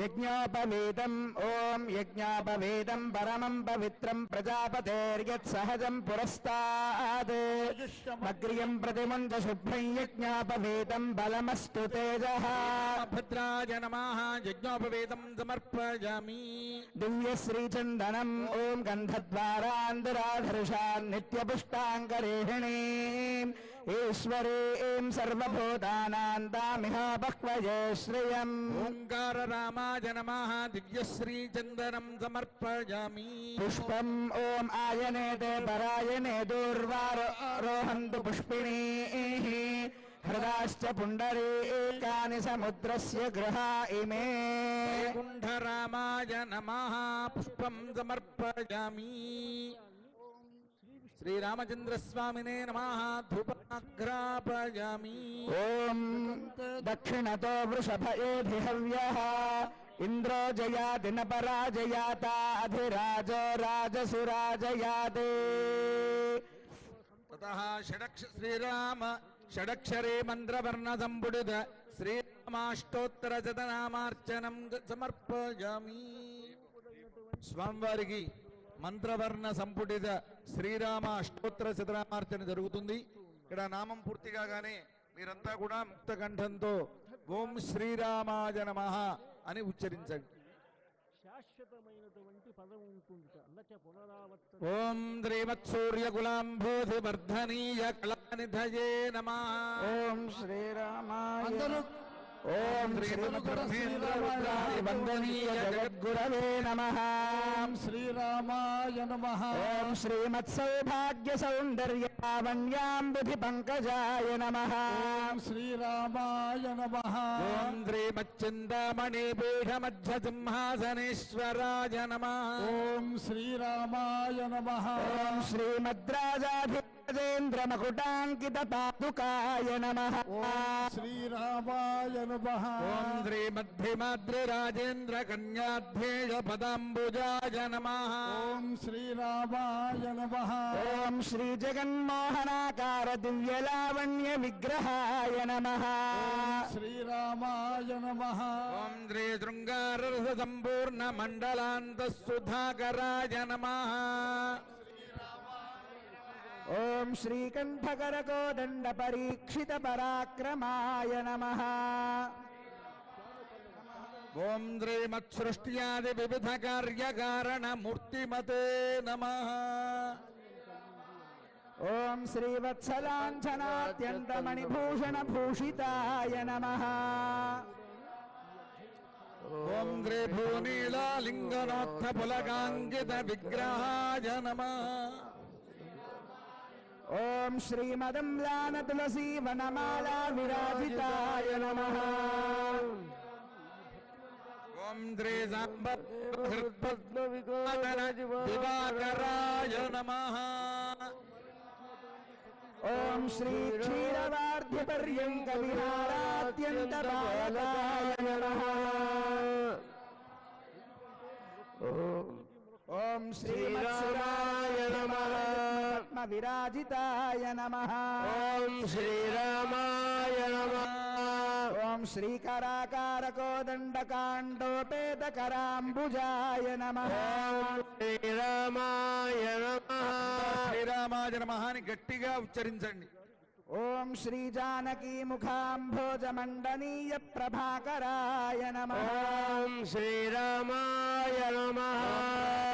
యజ్ఞోపవీతం ఓం యజ్ఞోపవీతం పరమం పవిత్రం ప్రజాపతేర్యత్ సహజం పురస్తాద్ అగ్రియం ప్రతిముంచ శుభ్రం యజ్ఞోపవీతం బలమస్తు తేజః భద్రాయ నమః యజ్ఞోపవేదం సమర్పయామి దివ్యశ్రీచందనం ఓం గంధద్వారాంధరాధర్షాన్ నిత్యపుష్టాంగరేహిణీం ఈశ్వరీం సర్వభూతానాం తామిహ బహ్వయే శ్రియం ఓంకార రామాయ నమః దివ్యశ్రీ చందనం సమర్పయామి పుష్పం ఓం ఆయనేతే పరాయణే దూర్వారోహంతు పుష్పిణీః హృదాశ్చ పుండరీకాని సముద్రస్య గృహా ఇమే వైకుంఠరామాయ నమః పుష్పం సమర్పయామి శ్రీరామచంద్రస్వామినే నమః ధూపాగ్రాపయామి ఓం దక్షిణతో వృషభ ఏధి హవ్యః ఇంద్రో జయాతి న పరాజయాత అధిరాజో రాజసురాజయాతే తతః శ్రీరామ షడక్షరే మంత్రవర్ణ సంపుడిత శ్రీరామాష్టోత్తర శతనామార్చనం సమర్పయామి స్వామివారికి మంత్రవర్ణ సంపుటిత శ్రీరామ అష్టోత్తర శతనామార్చన జరుగుతుంది. ఇక్కడ నామం పూర్తి కాగానే మీరంతా కూడా ముక్త కంఠంతో ఓం శ్రీరామాయ నమః అని ఉచ్చరించండి. శాశ్వతమైనటువంటి పదం ఉంటుంది అన్నచ పునరావర్తన ఓం శ్రీమత్సూర్యకులాంబోధి వర్ధనీయ కళానిధయే నమః. ఓం శ్రీరామాయ అందరూ ఓం శ్రీమద్బ్రహ్మేంద్రరుద్రాది వందనీయ జగద్గురవే నమః శ్రీరామాయ నమః ఓం శ్రీమత్సౌభాగ్య సౌందర్య లావణ్యాంబుధి పంకజాయ నమః శ్రీరామాయ నమః ఓం శ్రీమచ్చిందామణి పీఠ మధ్య సింహాసనేశ్వరాయ నమః. ఓం శ్రీరామాయ నమః ఓం శ్రీమద్రాజాధిరాజేంద్ర మకుటాంకిత పాదుకాయ నమః ఓం శ్రీరామాయ నమః ఓం శ్రీమద్ధిమాద్రి రాజేంద్ర కన్యాధ్యేయ పదాంబుజాయ నమః. ఓం శ్రీరామాయ నమః ఓం శ్రీ జగన్మోహనాకార దివ్యలావణ్య విగ్రహాయ నమః శ్రీరామాయ నమః ఓం శ్రీ శృంగారరస సంపూర్ణ మండలాంత సుధాకరాయ నమః. ఓం శ్రీకంఠకరకోదండ పరీక్షిత పరాక్రమాయ నమః ఓం శ్రీమత్సృష్ట్యాది వివిధ కార్యకారణ మూర్తిమతే నమః. ఓం శ్రీవత్సలాంఛనాత్యంత మణిభూషణ భూషితాయ నమః ఓం శ్రీ భూనీలాలింగనోత్థ పులకాంకిత విగ్రహాయ నమః. ఓం శ్రీమదంలాన తులసీ వనమాలా విరాజితాయ నమః ఓం శ్రీ సాంబ దివాకరాయ నమః. ఓం శ్రీ క్షీరవార్ధిపర్యంక విహారాత్యంత బాలకాయ నమః. ఓం శ్రీరామాయ నమః. విరాజితాయ నమః. ఓం శ్రీరామాయ నమః. ఓం శ్రీకరాకారకోదండకాండోపేతకరాంబుజాయ నమః. శ్రీరామాయ నమః. శ్రీరామాయ నమః అని గట్టిగా ఉచ్చరించండి. ఓం శ్రీ జానకీ ముఖాంభోజమండనీయ ప్రభాకరాయ నమః. ఓం శ్రీరామాయ నమః.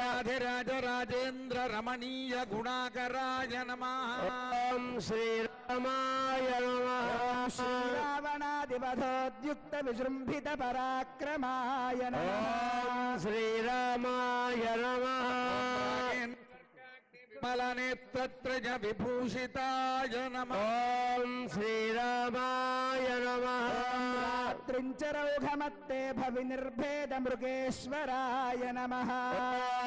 రాధిరాజ రాజేంద్ర రమణీయ గుణాకరాయ నమః. ఓం శ్రీరామాయ నమః. శ్రీరావణాదివధోద్యుక్త విజృంభిత పరాక్రమాయ నమః. ఓం శ్రీరామాయ నమః. మలనేత్రత్రజ విభూషితాయ నమః. ఓం శ్రీరామాయ నమః. త్రించరౌఘమత్తే భవి నిర్భేద మృగేశ్వరాయ నమః.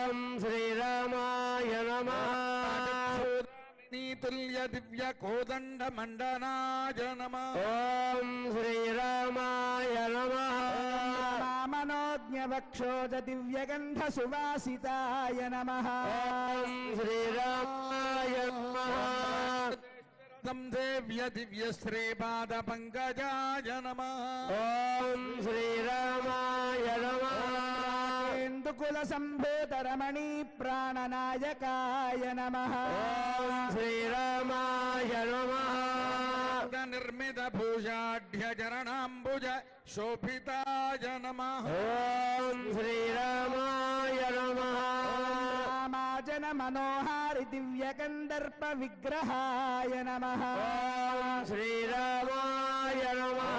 ఓం శ్రీరామాయ నమః. తుల్య దివ్య కోదండ మండనాయ నమః. ఓం శ్రీరామాయ నమః. మనోజ్ఞవక్షోజ దివ్యగంధ సువాసితాయ నమః. ఓం శ్రీరామాయ నమః. సంసేవ్య దివ్య శ్రీపాద పంకజాయ నమః. ఓం శ్రీరామాయ నమః. ఇందుకుల సంభూత రమణీ ప్రాణనాయకాయ నమః. ఓం శ్రీరామాయ నమః. నిర్మిత భూషాఢ్య చరణాంబుజ శోభితాయ నమః. ఓం శ్రీరామాయ నమః. రామాజన మనోహారి దివ్య కందర్ప విగ్రహాయ నమః. ఓం శ్రీరామాయ నమః.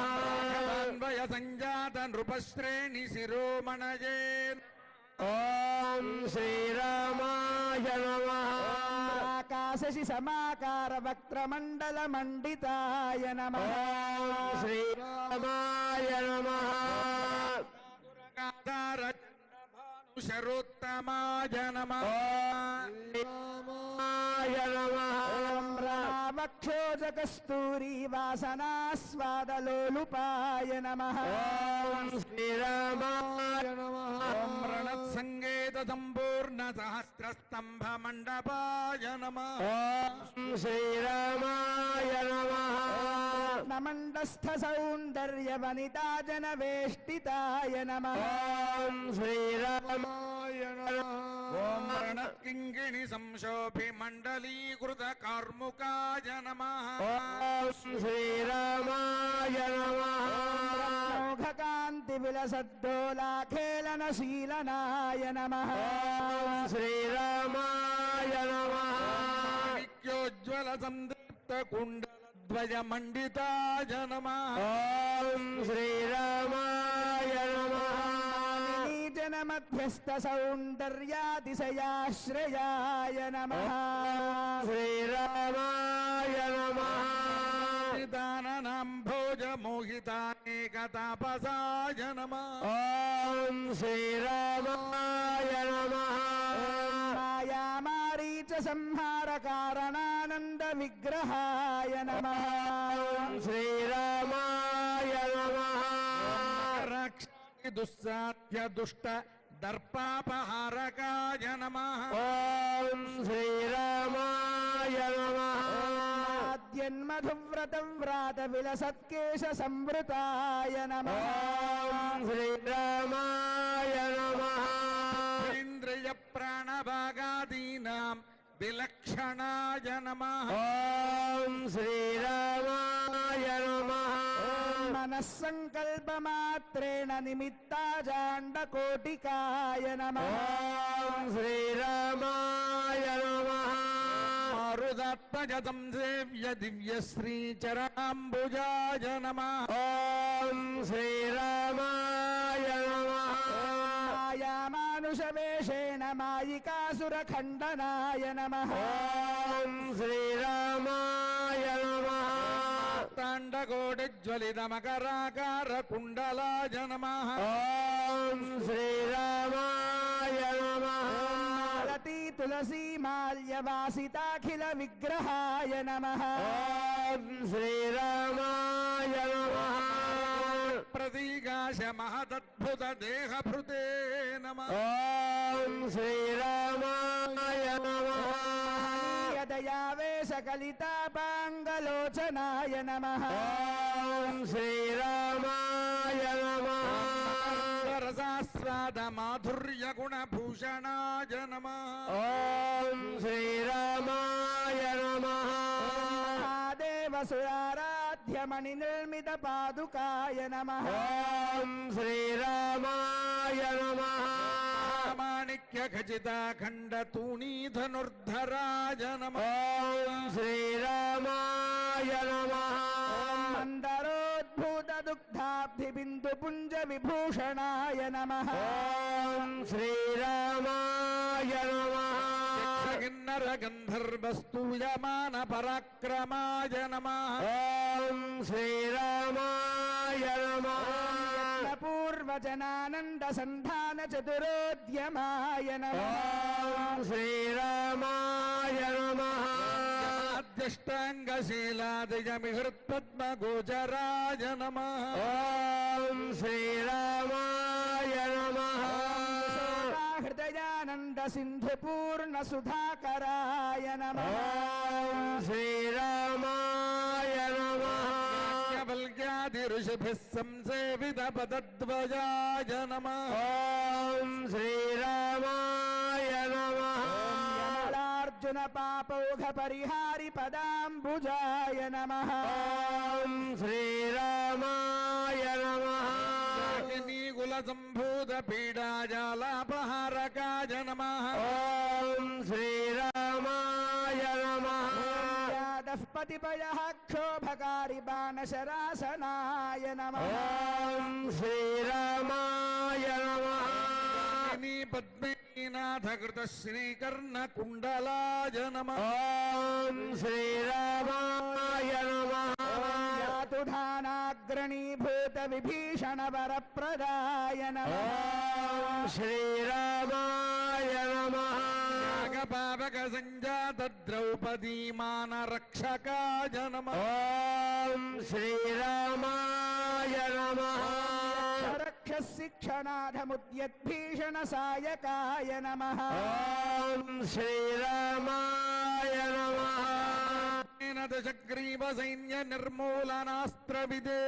అన్వయ సంజాత నృపశ్రేణి శిరోమణయే. ఓం శ్రీరామాయ నమః. ఆకాశశి సమాకార వక్త్రమండల మండితాయ నమః. ఓం శ్రీరామాయ నమః. శరోత్తమాయ నమః. శ్రీరామాయ నమః. ఓం రావక్షోజ కస్తూరి వాసనాస్వాదలోలుపాయ నమః. ఓం శ్రీరామాయ నమః. ఓం రణత్సంగేత సంపూర్ణ సహస్రస్తంభ మండపాయ నమః. ఓం శ్రీరామాయ నమః. నమండస్థ సౌందర్య వనితాజన వేష్టితాయ నమః. ఓం శ్రీరామాయ నమః. ఓం రణకింకిణి సంశోభి మండలీకృత కార్ముకాయ నమః. ఓం శ్రీరామాయ నమః. మోఘకాంతి విలసద్దోలాఖేళన శీలనాయ నమః. ఓం శ్రీరామాయ నమః. విద్యోజ్వల సందృప్త కుండలద్వయ మండితాయ నమః. ఓం శ్రీరామాయ నమః. జన మధ్యస్థ సౌందర్యాతిశయాశ్రయాయ నమః. శ్రీరామాయ నమః. దాననాంభోజ మోహితానేకతాపసాయ నమః. ఓం శ్రీరామాయ నమః. మాయామారీచ సంహార కారణానంద విగ్రహాయ నమః. ఓం శ్రీరామాయ నమః. రక్షి దుస్సాధ్య దుష్ట దర్పాపహారకాయ నమః. ఓం శ్రీరామాయ నమః. ఆద్యన్మధువ్రత వ్రాత విలసత్కేశ సంవృతాయ నమః. ఓం శ్రీరామాయ నమః. ఇంద్రియ ప్రాణభాగాదీనాం విలక్షణాయ నమః. ఓం శ్రీరామాయ నమః. మనస్సంకల్పమాత్రేణ నిమిత్తాజాండకోటికాయ నమః. ఓం శ్రీరామాయ నమః. మారుదాత్మజ సంసేవ్య దివ్య శ్రీచరాంబుజాయ నమః. ఓం శ్రీరామాయ నమః. మాయామానుషవేషేణ మాయికాసురఖండనాయ నమః. ఓం శ్రీరామాయ నమః. తాండకోటి ప్రజ్వలిత మకరాకార కుండలాయ నమః ఓం శ్రీరామాయ నమః మాలతీ తులసీ మాల్యవాసితాఖిల విగ్రహాయ నమః ఓం శ్రీరామాయ నమః ప్రతీకాశ మహదద్భుత దేహభృతే నమః ఓం శ్రీరామాయ నమః దయావేశ కలితాపాంగలోచనాయ నమః ఓం శ్రీరామాయ నమః రసాస్వాద మాధుర్య గుణ భూషణాయ నమః ఓం శ్రీరామాయ నమః మహాదేవసురారాధ్యమణి నిర్మిత పాదుకాయ నమః ఓం శ్రీరామాయ నమః మాణిక్య ఖచిత ఖండ తూణీధనుర్ధరాయ నమః ఓం శ్రీరామాయ నమః మందరోద్భూత దుగ్ధాబ్ధి బిందు పుంజ విభూషణాయ నమః ఓం శ్రీరామాయ నమః కిన్నర గంధర్వస్తూయమాన పరాక్రమాయ నమః ఓం శ్రీరామాయ నమః పూర్వజనానంద సంధాన చతురోద్యమాయ నమః ఓం శ్రీరామాయ నమః అద్యష్టాంగశీలాదిజమిహృత్పద్మగోచరాయ నమః ఓం శ్రీరామాయ నమః హృదయానంద సింధు పూర్ణ సుధాకరాయ నమః ఓం శ్రీరామాయ నమః వల్గ్యాది ఋషిభిः సంసేవిత పదద్వయాయ నమః ఓం శ్రీరామాయ నమః యమలార్జున పాపౌఘ పరిహారి పదాంబుజాయ నమః ఓం శ్రీరామాయ నమః కుల సంభూత పీడాజాలాపహారకాయ నమః ఓం శ్రీరామాయ నమః యాదః పతిపయః క్షోభకారి బాణశరాసనాయ నమః ఓం శ్రీరామాయ నమః పద్మీనాథకృత శ్రీకర్ణ కుండలాయ నమః ఓం శ్రీరామాయ నమః యాతుధానాగ్రణీభూత విభీషణ వరప్రదాయ నమః ఓం శ్రీరామాయ నమః నాగపావక సంజాత ద్రౌపదీమాన రక్షకాయ నమః ఓం శ్రీరామాయ నమః రక్షశిక్షనాథముద్యద్భీషణ సాయకాయ నమః ఓం శ్రీరామాయ నమః దశగ్రీవ సైన్య నిర్మూలనాస్త్ర విదే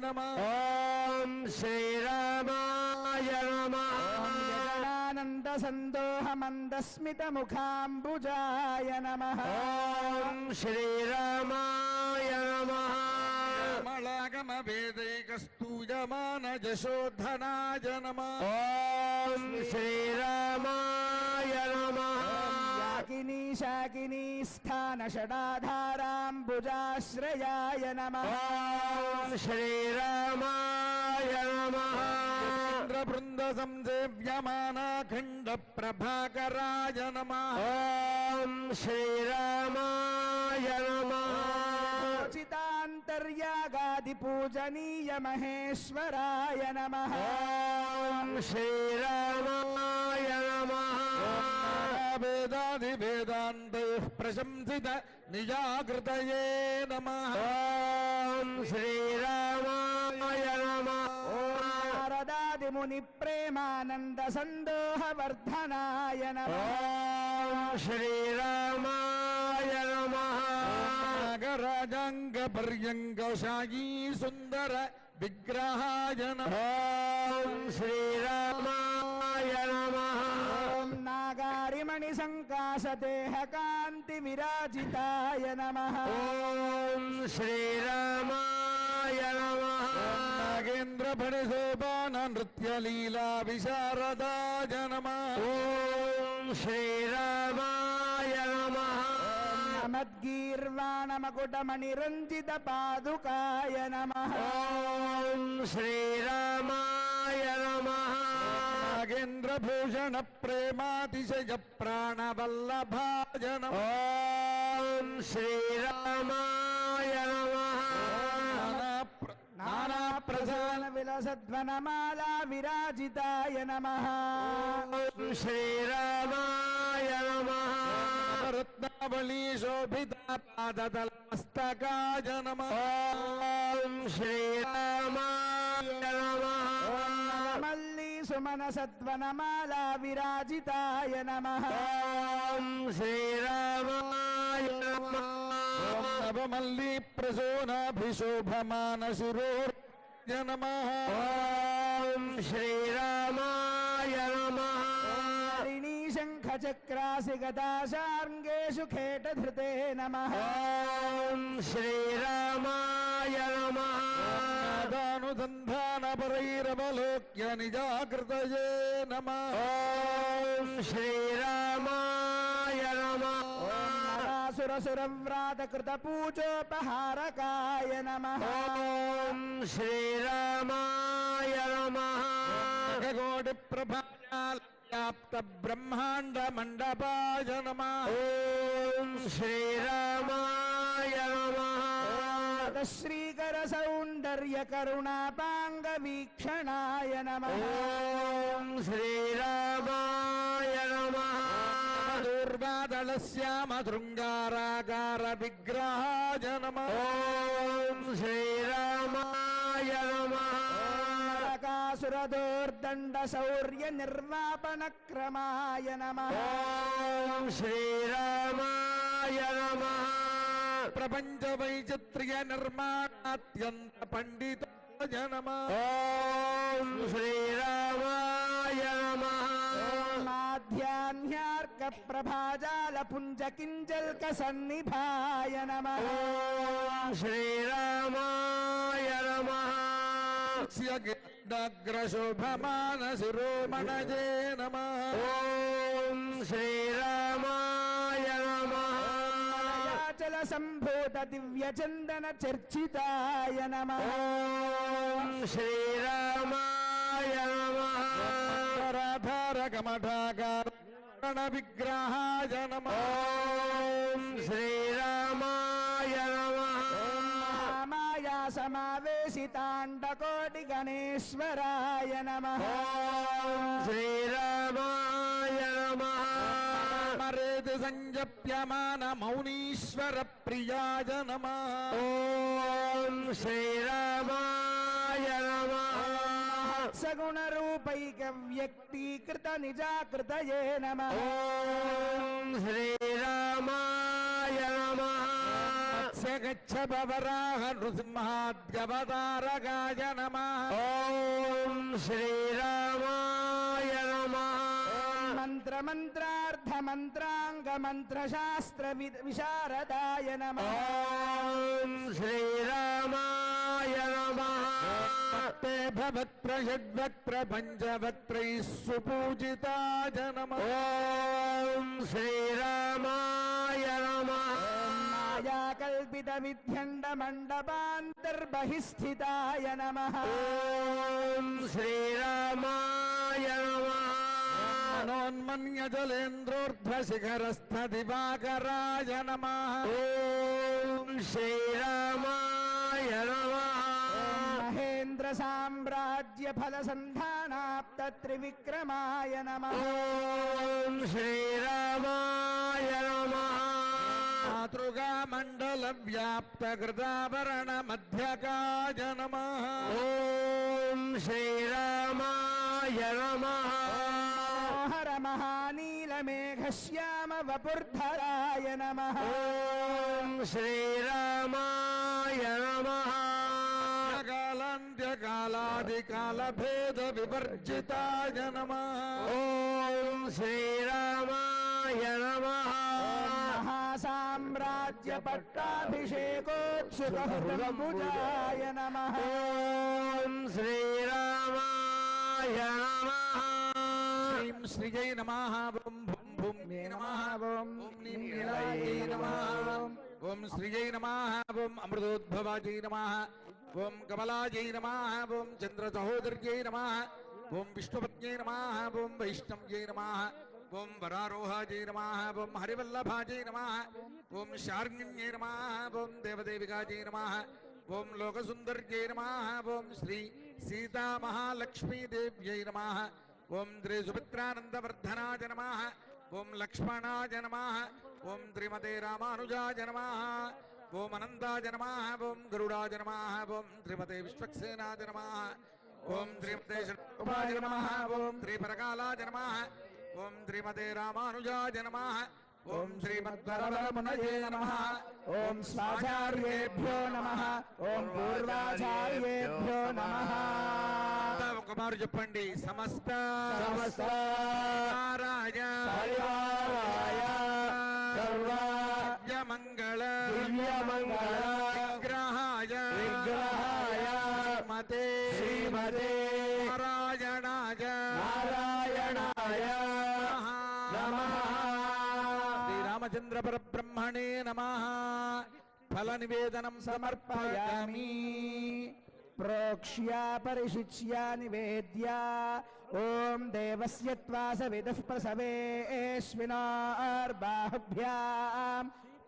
నమః ఓం శ్రీరామాయ నమః ఆనంద సందోహ మందస్మిత ముఖాంబుజాయ నమః ఓం శ్రీరామాయ నమః మళాగమ వేదైకస్తూయమాన జశోధనాయ నమః ఓం శ్రీరామాయ నమః యాకినీ శాకినీ స్థాన షడాధారాంబుజాశ్రయాయ నమః ఓం శ్రీరామాయ నమః బృంద సంసేవ్యమాన ఖండ ప్రభాకరాయ నమః ఓం శ్రీరామాయ నమః చితాంతర్యాగాది పూజనీయ మహేశ్వరాయ నమః ఓం శ్రీరామాయ నమః వేదాది వేదాంతై ప్రశంసిత నిజాగృతయే నమః ఓం శ్రీరామాయ నమః నారదాది ముని ప్రేమానంద సందోహ వర్ధనాయ నమః ఓం శ్రీరామాయ నమః నాగరాజాంగ పర్యంగ శాయీ సుందర విగ్రహాయ నమః ఓం శ్రీరామాయ నమః ఓం నాగారిమణి సంకాశదేహ కాంతి విరాజితాయ నమః ఓం శ్రీరామాయ నమః నాగేంద్ర ఫణి సోపాన నృత్య లీలా విశారదాయ నమః ఓం శ్రీరామాయ నమః మద్గీర్వాణమకుటమణిరంజిత పాదుకాయ నమః ఓం శ్రీరామాయ నమః నాగేంద్ర భూషణ ప్రేమాతిశయ ప్రాణవల్లభాయ నమః ఓం శ్రీరామాయ నమః సద్వనమాలా విరాజితాయ నమః ఓం శ్రీరామాయ నమః రత్నావళీ శోభిత పాదతలమస్తకాయ నమః ఓం శ్రీరామాయ నమః మల్లీ సుమన సద్వనమాలా విరాజితాయ నమః ఓం శ్రీరామాయ నమః నవమల్లీ ప్రసూనాభిశోభమాన శిరోర్య నమః ఓం శ్రీరామాయ నమః హరిణీ శంఖ చక్రాసి గదాశార్ంగేషు ఖేటధృతే నమః ఓం శ్రీరామాయ నమః దానుదంధాన పరైరవలోక్య నిజాకృతయే నమః ఓం శ్రీరామాయ నమః సురసురవ్రాత కృత పూజోపహారకాయ నమః ఓం శ్రీరామాయ నమః ఖగోడి ప్రభావ్యాప్త బ్రహ్మాండ మండపాయ నమః ఓం శ్రీరామాయ నమః శ్రీకర సౌందర్య కరుణాపాంగ వీక్షణాయ నమః ఓం శ్రీరామాయ నమః దూర్వాదళశ్యామ శృంగారాగార విగ్రహాయ నమః ఓం శ్రీరామాయ నమః నరకాసురదోర్దండ శౌర్య నిర్వాపన క్రమాయ నమః ఓం శ్రీరామాయ నమః ప్రపంచ వైచిత్ర్య నిర్మాణాత్యంత పండితాయ నమః ఓం శ్రీరామాయ నమః మాధ్యాన్యార్క ప్రభాజాల పుంజ కింజల్క సన్నిభాయ నమః ఓం శ్రీరామాయ నమః గ్రశోభమాన శిరోమణజే నమః ఓం శ్రీరామాయ నమః చల సంభూత దివ్య చందన చర్చితాయ నమః ఓం శ్రీరామాయ నమః రాధారకమఠాకార విగ్రహాయ నమః ఓం శ్రీరామాయ నమః మాయా సమావేశితాండకోటి గణేశ్వరాయ నమః ఓం శ్రీరామాయ నమః మరేది సంజప్యమాన మౌనీశ్వర ప్రియాయ నమః ఓం శ్రీరామాయ నమః సగుణ రూపైక వ్యక్తీకృత నిజాకృతయే నమః ఓం శ్రీరామాయ నమః గచ్చ భవరాహ నృసింహాద్యవతారకాయ నమః ఓం శ్రీరామాయ నమః మంత్ర మంత్రార్థ మంత్రాంగ మంత్ర శాస్త్ర విశారదాయ నమః ఓం శ్రీరామాయ నమః తే భవత్ర షడ్వక్త్ర పంచవక్త్రైః సుపూజితాయ నమః ఓం శ్రీరామాయ నమః మాయా కల్పిత విధ్యండ మండపాంతర్బహిస్థితాయ నమః ఓం శ్రీరామాయ నమః మనోన్మన్యజలేంద్రోర్ధ్వశిఖరస్థ దివాకరాయ నమః ఓం శ్రీరామాయ నమః మహేంద్ర సామ్రాజ్య ఫల సంధానాప్త త్రివిక్రమాయ నమః ఓం శ్రీరామాయ నమః మాతృగా మండల వ్యాప్త కృతాభరణ మధ్యకాయ నమః ఓం శ్రీరామాయ నమః హర మహానీలమేఘశ్యామ వపుర్ధరాయ నమః ఓం శ్రీరామాయ నమః కాలాంత్యకాలాదికాలభేద వివర్జితాయ నమః ఓం శ్రీరామాయ నమః మహాసామ్రాజ్య పట్టాభిషేకోత్సుకహృదముజాయ నమః ఓం శ్రీరామాయ నమః శ్రీం శ్రీజై నమః ఓం భూం భూం నమః ఓం నీం నీలాయై నమః ఓం శ్రీజై నమః ఓం అమృతోద్భవాజై నమః ఓం కమలాజై నమః ఓం చంద్ర సహోదర్యై నమః ఓం విష్ణుపత్న్యై నమః ఓం వైష్ణవ్యై నమః ఓం వరారోహాజై నమః ఓం హరివల్లభాజై నమః ఓం శార్ంగిణ్యై నమః ఓం దేవదేవికాజై నమః ఓం లోకసుందర్యై నమః ఓం శ్రీ సీతామహాలక్ష్మీదేవ్యై నమః ఓం శ్రీ సుమిత్రానందవర్ధనాయ నమః ఓం లక్ష్మణాయ నమః ఓం శ్రీమతే రామానుజాయ నమః ఓం అనంతాయ నమః ఓం గరుడాయ నమః ఓం శ్రీమతే విశ్వక్సేనాయ నమః ఓం శ్రీమతే శరణోపాయ నమః ఓం శ్రీపరకాలాయ నమః ఓం శ్రీమతే రామానుజాయ నమః ఓం శ్రీమద్వరవరమునయే నమః ఓం స్వాచార్యేభ్యో నమః ఓం పూర్వాచార్యేభ్యో నమః ఒకమారు చెప్పండి సమస్త సమస్తారాయ పరివారాయ సర్వమంగళ దివ్యమంగళ విగ్రహాయ మతే శ్రీమతే నారాయణాయ నారాయణాయ నమః శ్రీరామచంద్ర పరబ్రహ్మణే నమః ఫల నివేదనం సమర్పయామి ప్రోక్ష్య పరిశిచ్య నివేద్య ఓం దేవస్య త్వా సవిదుః ప్రసవేష్వినార్బాహుభ్యాం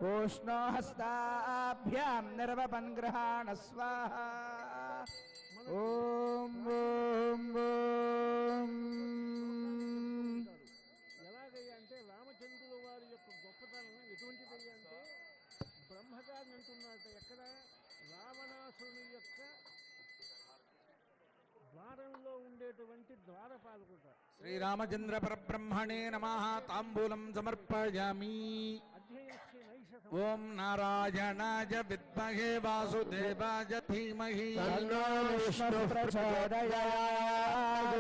ఓష్ణో హస్తాభ్యాం నిర్వపన్ గృహాణ స్వాహా ఓం ఓం ఓం ఎలాగయ్యా అంటే రామచంద్రుల వారి యొక్క గొప్పతనం ఎటువంటిది అంటే బ్రహ్మగారిని అంటున్నట్టు ఎక్కడ రావణాసురుని యొక్క ద్వారంలో ఉండేటువంటి ద్వారపాలకుట శ్రీరామచంద్ర పరబ్రహ్మణే నమః తాంబూలం సమర్పయామి అధ్యయస్య నైష ఓం నారాయణాయ విద్మహే వాసుదేవాయ ధీమహి తన్నో విష్ణు ప్రచోదయాత్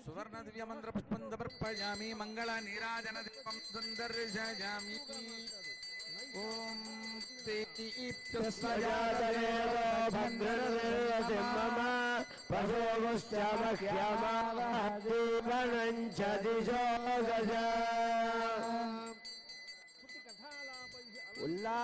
సువర్ణ దివ్య మంత్ర పుష్పం సమర్పయామి మంగళ నీరాజన దీపం సందర్శయామి ఓం తస్మయాతయేవో భద్రదేవసిమ్మమ పశోముశ్చమహ్యమావహదీపనంచ దిశో గజ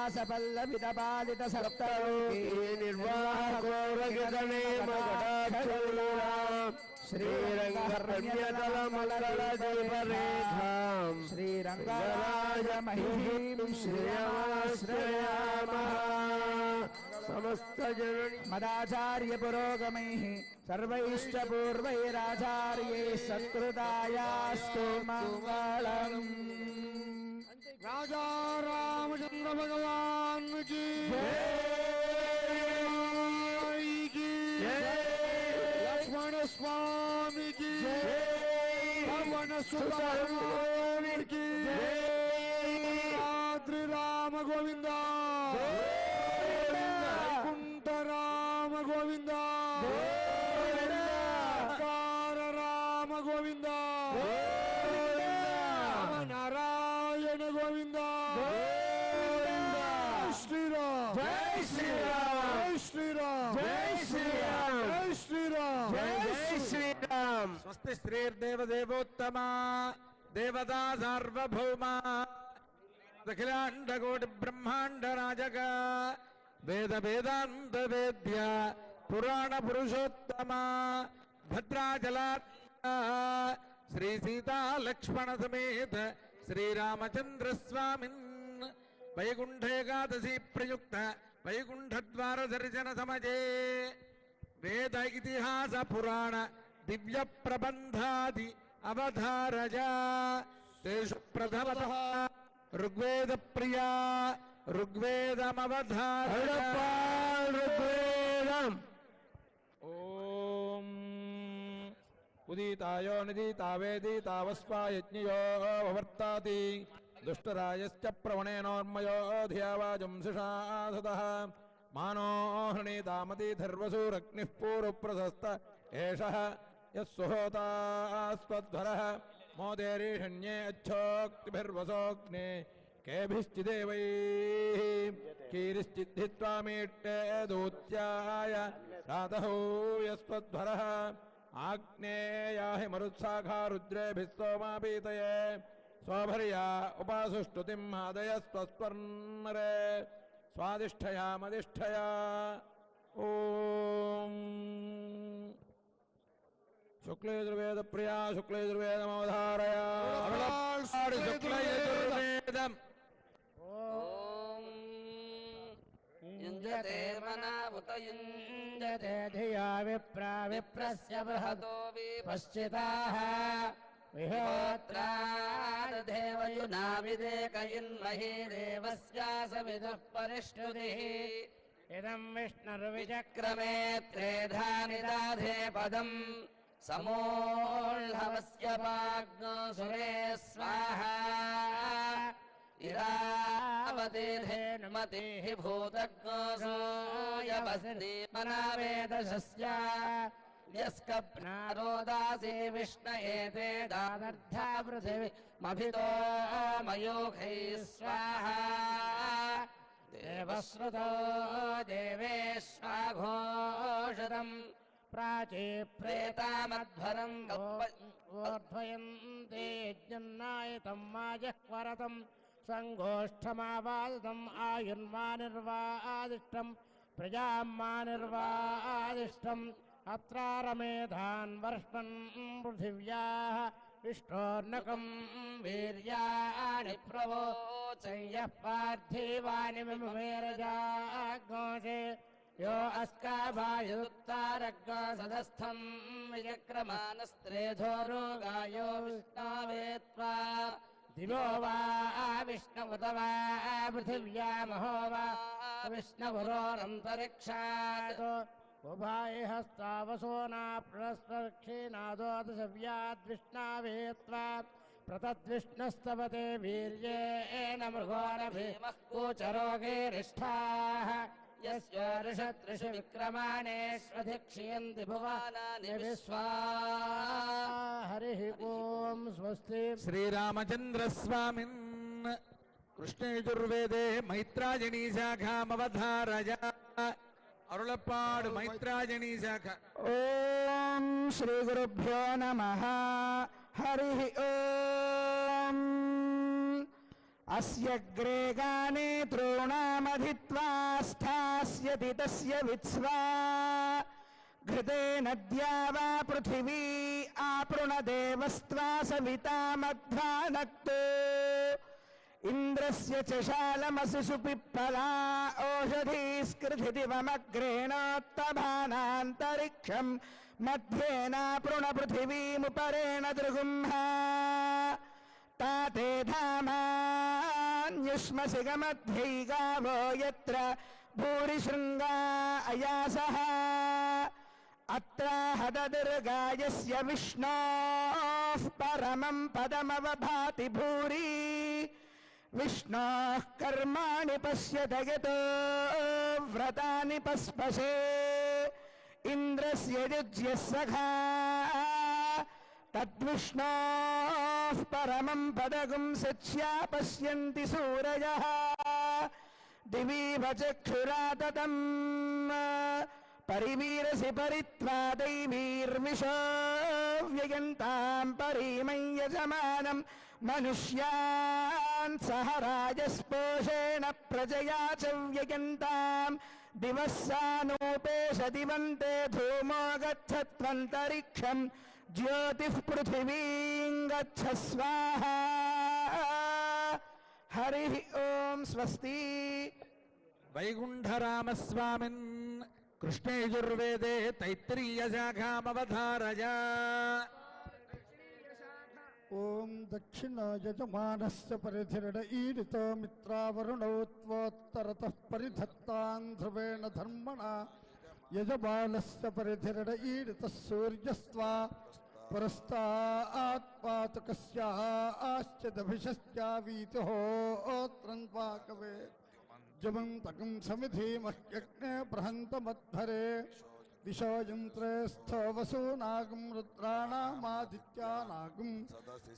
ఉల్లాసపల్లవితపాలిత సప్తలోకి నిర్వాహకోరగితనే మగడాక్షులాం శ్రీరంగరమ్యతలమలరదీపరేఖాం శ్రీరంగరాజ మహిషీం శ్రియమాశ్రయామః సమస్త జనని మదాచార్య పురోగమైః సర్వైశ్చ పూర్వైరాచార్యైః సత్కృతాయాస్తు మంగళం రాజా రామచంద్ర భగవాన్ కి లక్ష్మణ స్వామికి పవన సుతానికి రాత్రి రామ గోవింద కుంట రామ గోవింద రామ గోవింద నారాయణ గోవింద శ్రీరామ్ జై శ్రీరామ్ జై శ్రీరామ్ జై శ్రీరామ్ జై శ్రీరామ్ జై శ్రీరామ్ స్వస్తి శ్రీర్దేవదేవోత్తమ దేవతా సార్వభౌమ అఖిలాండకోటి బ్రహ్మాండ రాజక వేద వేదాంత వేద్య పురాణ పురుషోత్తమ భద్రాచలాత్మ శ్రీ సీతా లక్ష్మణ సమేత శ్రీరామచంద్ర స్వామిన్ వైకుంఠేకాదశి ప్రయుక్త వైకుంఠద్వార దర్శన సమజే వేద ఇతిహాస పురాణ దివ్య ప్రబంధాది అవధారజ తేషు ప్రథమతః ఋగ్వేద ప్రియా ఋగ్వేదమవధారజ ఋగ్వేదం ఓం ఉదితాయో నిదితావేదితావస్వా యజ్ఞయో వవర్తాతి దుష్టరాయశ్చ ప్రవణేనోర్మయో ధియావాజం శిషాధతః మానో హృణీతామతి ధర్వసూరగ్నిః పూర్వప్రశస్త ఏషః యస్సుహోతాస్త్వధ్వరः మోదేరీషణ్యే అచ్చోక్తిభిర్వసోగ్నే కేభిశ్చిదేవైः కీరిశ్చిద్ధిత్వామీట్టే దూత్యాయ రాతహో యస్త్వధ్వరः ఆగ్నేయాహి మరుత్సాఖా రుద్రేభిः స్తోమాపీతయే స్వభర్యా ఉపాసుష్టుతిం ఆదయస్త్వస్వర్ణరే స్వాదిష్ఠయామధిష్ఠయా ఓం శుక్లయజుర్వేద ప్రియా శుక్లయజుర్వేదమవధారయ శుక్లయజుర్వేదం యుంజతే युञ्जते धिया विप्रा विप्रस्य बृहतो विपश्चिताः विहोत्रादेवयुना विदेकयन्महे देवस्यास विदुः परिष्टुतिः इदं विष्णुर्विचक्रमे त्रेधा निदाधे पदम् समोल्हवस्य पाग्नो सुरे स्वाहा इरावतेधेनुमतिः भूतग्नो सूयवस्ति मनावेदशस्या यस्कप्नारोदासी विष्णये ते दादर्धा पृथिवीमभितो मयूखैः स्वाहा देवश्रुतो देवेष्वाघोषदम् प्राची प्रेतामध्वरम् ऊर्ध्वयन्ते यज्ञन्नायतम् माजह्वरतम् सङ्गोष्ठमावादितम् आयुर्मानिर्वादिष्टम् प्रजाम् मानिर्वादिष्टम् अत्रारमेधान् वर्ष्मन् पृथिव्याः इष्टोर्नकम् वीर्याणि प्रवोचयः पार्थिवानि विमेरजाग्नोषे यो अस्काभायुत्तारग्नो सदस्थम् विचक्रमानस्त्रेधोरोगायो विष्णावेत्वा दिवो वा विष्णुवत वा पृथिव्या महो वा विष्णुपुरोरन्तरिक्षात् उभाय हस्तावसोना प्रस्पर्क्षीनादोदशव्याद्विष्णावेत्वा प्रतद्विष्णस्तवते वीर्येण मृगोरभिमः कूचरोगेरिष्ठाः यस्य ऋषत्रिषु विक्रमाणेष्वधिक्षयन्ति भुवानानि विश्वा हरिः ओम् स्वस्ति శ్రీరామచంద్ర స్వామిన్ కృష్ణయజుర్వేదే మైత్రాయణీ శాఖామవధారయ అరుళప్పాడు మైత్రాయణీ శాఖ. ఓం శ్రీ గురుభ్యో నమః హరిః ఓం అస్యగ్రే గానే తృణామధిత్వా స్థాస్యతి తస్య విత్స్వా ఘృతే నద్యా వా పృథివీ ఆపృణదేవస్త్వా సవితా మధ్వానక్తో ఇంద్రస్య చ శాలమసిషు పిప్పలా ఓషధీస్కృధిదివమగ్రేణోత్తమానాంతరిక్షం మధ్యేనాపృణ పృథివీముపరేణ దృగుంహ తాతే ధామాన్యుష్మసి గమధ్యై గావో యత్ర భూరిశృంగా అయాసః అత్రాహదదుర్గాయస్య విష్ణోః పరమం పదమవభాతి భూరి విష్ణోః కర్మాణి పశ్యత యతో వ్రతాని పస్పశే ఇంద్రస్య యుజ్యః సఖా తద్విష్ణోః పరమం పదగుం సచ్యా పశ్యంతి సూరయః దివీవ చక్షురాతతం పరివీరసి పరిత్వా దైవీర్విశో వ్యయంతాం పరీమం యజమానం మనుష్యాన్ సహ రాజస్పోషేణ ప్రజయా చ వ్యయంతాం దివః సానూపేష దివంతే ధూమో గచ్చత్వంతరిక్షం జ్యోతిః పృథివీం గచ్చ స్వాహా హరిః ఓం స్వస్తి. వైకుంఠరామస్వామిన్ కృష్ణయజుర్వేదే తైత్రీయ శాఖామవధారయ. ఓం దక్షిణ యజమానస్య పరిధిరడ ఈడితో మిత్రావరుణౌ త్వోత్తరతః పరిధత్తాన్ ధ్రువేణ ధర్మణ యజమానస్య పరిధిరడ ఈడితః సూర్యస్త్వా పురస్తాత్ పాతుకస్యాశ్చదభిషస్యావీతిహోత్రం పాకవే జమంతకం సమిధీమహ్యగ్నే బృహంతమధ్వరే దిశోయంత్రే స్థోవసూనాగం రుద్రాణామాదిత్యానాగం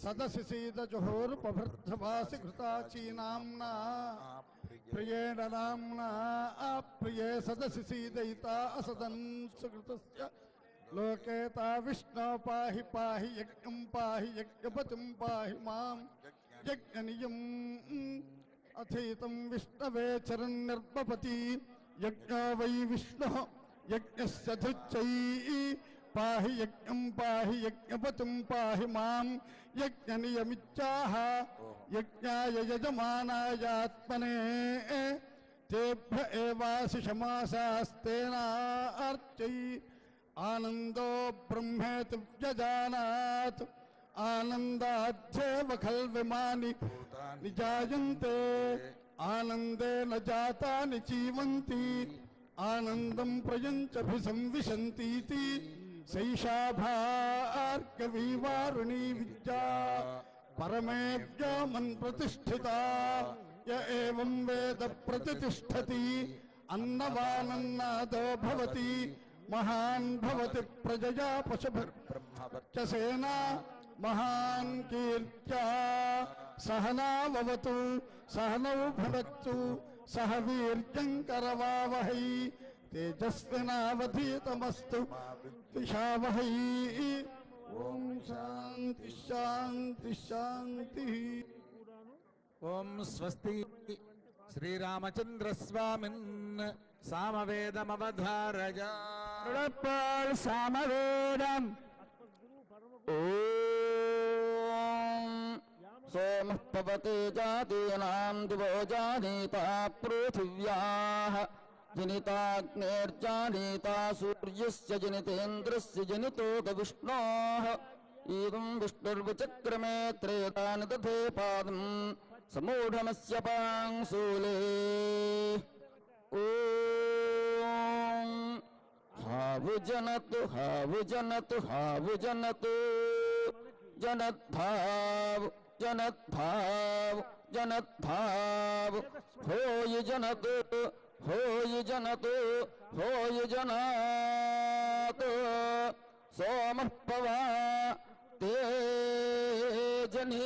సదసి సీదజుహోరుపభృద్భాసి ఘృతాచీనాంనా ప్రియేణ నామ్నా అప్రియే సదసి సీదయితా అసదన్ సుకృతస్య లోకే తా విష్ణో పాహి పాహి యజ్ఞం పాహి యజ్ఞపతిం పాహి మాం యజ్ఞనియం అథైతం విష్ణవే చరన్నిర్మపతి యజ్ఞో వై విష్ణు యజ్ఞస్య ధృచ్చై పాహి యజ్ఞం పాహి యజ్ఞపతిం పాహి మాం యజ్ఞనియమిచ్చాహ యజ్ఞాయ యజమానాయాత్మనే तेभ्य एवाशिषमासास्तेनार्चै आनन्दो ब्रह्मेति व्यजानात् आनन्दाध्येव खल्विमानि निजायन्ते आनन्देन जातानि जीवन्ति आनन्दं प्रयञ्चभिसंविशन्तीति सैषा भार्गवीवारुणी विद्या परमेव्योमन् प्रतिष्ठिता य एवं वेद प्रतिष्ठति अन्नवानन्नादो भवति महान् भवति प्रजया पशुभिर्ब्रह्मवर्चसेना महान् कीर्त्या सहनाववतु सहनौ भुनक्तु सह वीर्यं करवावहै तेजस्विनावधीतमस्तु विद्विषावहै ओम शांति शांति शांति। ఓం స్వస్తి శ్రీరామచంద్ర స్వామిన్ సామవేదమవధారయ రుడప్పాల్ సామవేదం ఓం సోమః పవతే జాతీనాం దివో జానీతా పృథివ్యాః జనితాగ్నేర్జానీతా సూర్యస్య జనితేంద్రస్య జనితోక విష్ణోః ఏవం విష్ణుర్విచక్రమే త్రేతాని దధే పాదం సమూఢమస్య పాంశూలే ఓం హావుజనతు హావుజనతు హావుజనతు జనద్భావ్ జనద్భావ్ జనద్భావ్ హోయి జనతు హోయి జనతు హోయి జనాత్ సోమః పవా తే జని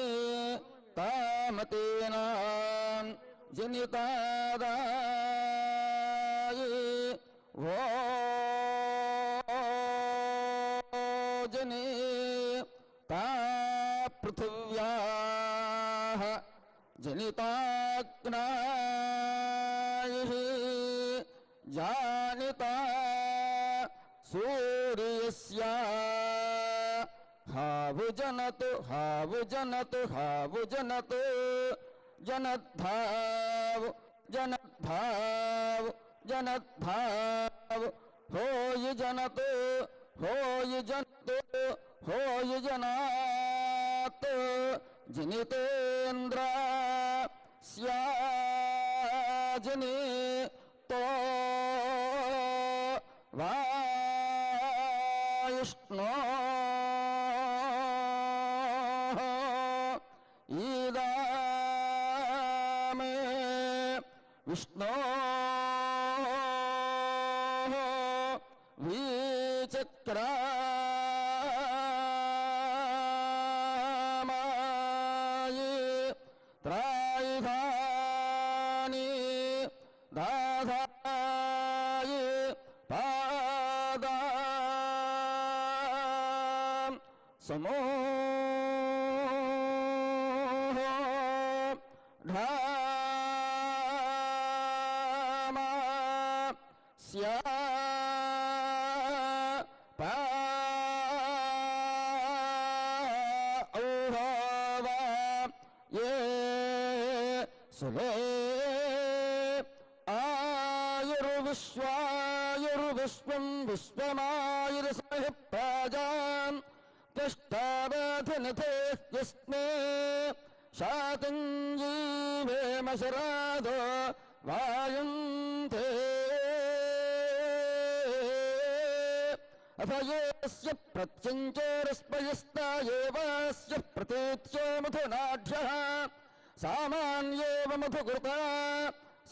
తామతేనాం జనితాదాయి ఓ జని తా పృథివ్యాః జనితాగ్నాయః జానితా సూర్యస్య హావుజనతు హావుజనతు హావుజనతు జనద్భావ్ జనద్భావ్ జనద్భావ్ హోయి జనతు హోయి జనతు హోయి జనాత్ జనితేంద్ర స్యాజని తో వాయుష్ణో ఈదామే విష్ణో విచక్రమాయి త్రాయుధాని దాధాయి పాదా సమూహ ఢామా స్యా ఔహవా ఏ సులే ఆయుర్విశ్వాయుర్విశ్వం విశ్వమాయుర్సహ ప్రాజాం తిష్టావధినిధే యస్మే శాతం జీవేమ శరాదో వాయుంతే అథయేస్య ప్రత్యంచోరస్పయస్తాయేవాస్య ప్రతీత్యో మధునాఢ్యః సామాన్యేవ మధుకృత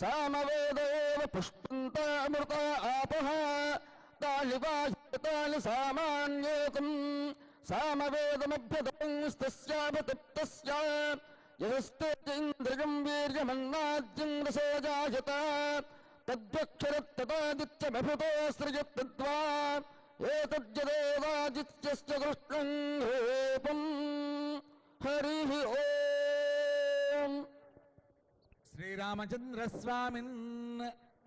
సామవేదేవ పుష్పంతామృత ఆపః తాళి వాయుతాళి సామాన్యేకం సామవేదమభ్యదస్తస్యాభతప్తస్య యస్తేంద్రియం వీర్యమన్నాద్యం రసోజాయత తద్వక్షరత్తదాదిత్యమభుతోస్త్రయత్తద్వా ఏతజ్జదేవాదిత్యస్య కృష్ణం రూపం హరిః ఓం. శ్రీరామచంద్ర స్వామిన్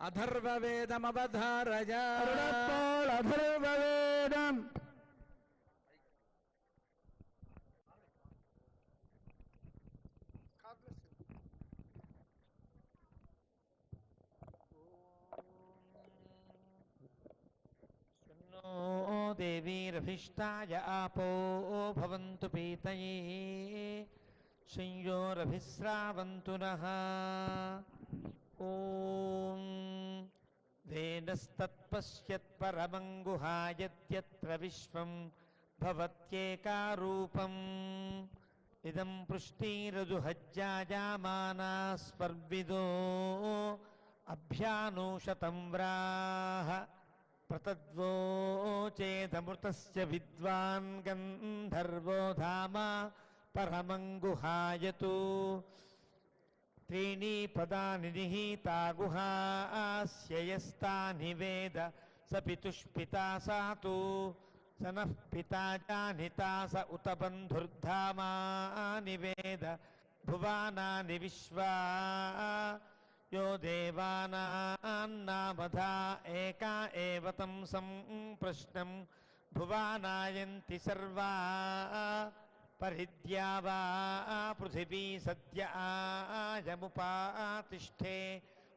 అథర్వవేదమవధారయ రుడప్పాల్ అథర్వవేదం देवीरभिष्टाय आपो भवन्तु पीतये संयोरभिस्रावन्तु नः ॐ वेदस्तत्पश्यत्परमं गुहायत्यत्र विश्वं भवत्येकारूपम् इदं पृष्टिरजुहज्जायमानास्पर्विदो अभ्यानूशतं व्राह प्रतद्वोचेदमृतस्य विद्वान् गन्धर्वो धाम परमं गुहायतु त्रीणि पदानि निहिता गुहास्य यस्तानि वेद स पितुष्पिता सातु स नः पिता जानिता स उत बन्धुर्धामानि वेद भुवानानि विश्वा यो देवानान्नामधा एका एव तं सम्प्रश्नं भुवानायन्ति सर्वा परिद्या वा पृथिवी सद्य आयमुपातिष्ठे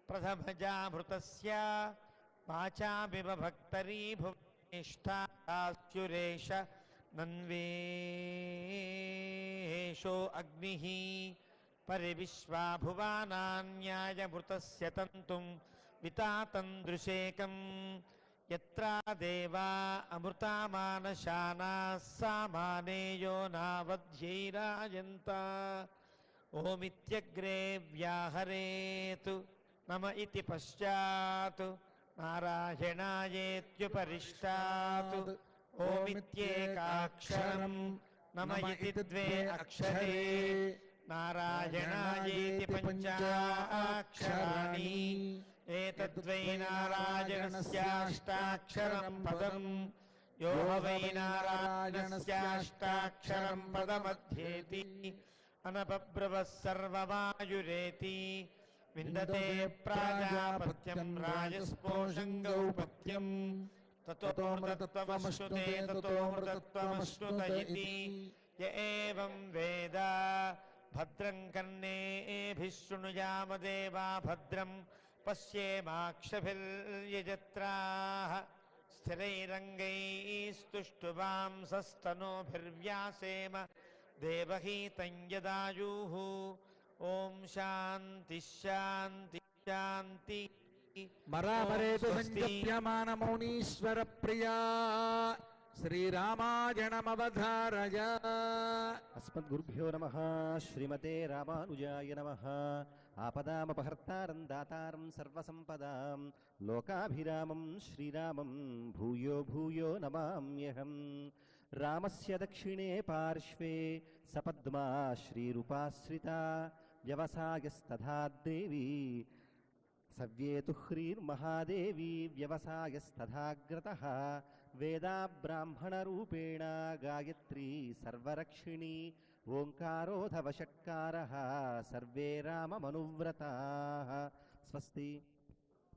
प्रथमजामृतस्य वाचामिव भक्तरी भुवनेष्ठास्युरेश नन्वेषो अग्निः परिविश्वा भुवानान्यायमृतस्य तन्तुं वितातन्दृशेकम् यत्रा देवा अमृतामानशानाः सामानेयो नावध्यैरायन्त ओमित्यग्रे व्याहरेतु नम इति पश्चात् नारायणायेत्युपरिष्टात् ओमित्येकाक्षरं नम इति द्वे अक्षरे नारायणायेति पञ्चाक्षराणि एतद्वै नारायणस्याष्टाक्षरं पदं यो वै नारायणस्याष्टाक्षरं पदमध्येति अनपब्रवः सर्ववायुरेति विन्दते प्राजापत्यं राजस्पोषं गौपत्यं ततो मृतत्वमश्नुते ततो मृतत्वमश्नुत इति य एवं वेद भद्रं कर्णेभिः शृणुयाम देवा भद्रं पश्येमाक्षभिर्यजत्राः स्थिरैरङ्गैस्तुष्टुवांसस्तनोभिर्व्यासेम देवहीतं यदायुः ॐ शान्ति शान्ति शान्ति मरामरेतु संजप्यमानमौनीश्वर प्रिया श्रीरामायणमवधारय अस्मद्गुरुभ्यो नमः श्रीमते रामानुजाय नमः आपदामपहर्तारं दातारं सर्वसम्पदां लोकाभिरामं श्रीरामं भूयो भूयो नमाम्यहं रामस्य दक्षिणे पार्श्वे सपद्मा श्रीरूपाश्रिता व्यवसायस्तथा देवी सव्येतु ह्रीर्महादेवी व्यवसायस्तथाग्रतः वेदा ब्राह्मणरूपेण गायत्री सर्वरक्षिणी ओङ्कारोऽधवषट्कारः सर्वे राममनुव्रताः स्वस्ति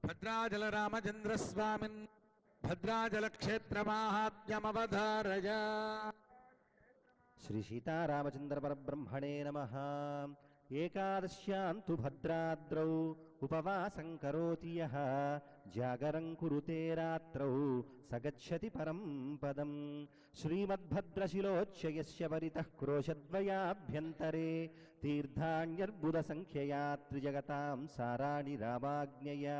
भद्राचल रामचन्द्रस्वामिन् भद्राचलक्षेत्रमाहात्म्यमवधारय श्री सीतारामचन्द्रपरब्रह्मणे नमः एकादश्यां तु भद्राद्रौ उपवासं करोति यः जागरं कुरुते रात्रौ स गच्छति परं पदं श्रीमद्भद्रशिलोच्चयस्य परितः क्रोशद्वयाभ्यन्तरे तीर्थान्यर्बुदसङ्ख्यया त्रिजगतां साराणि रामाज्ञया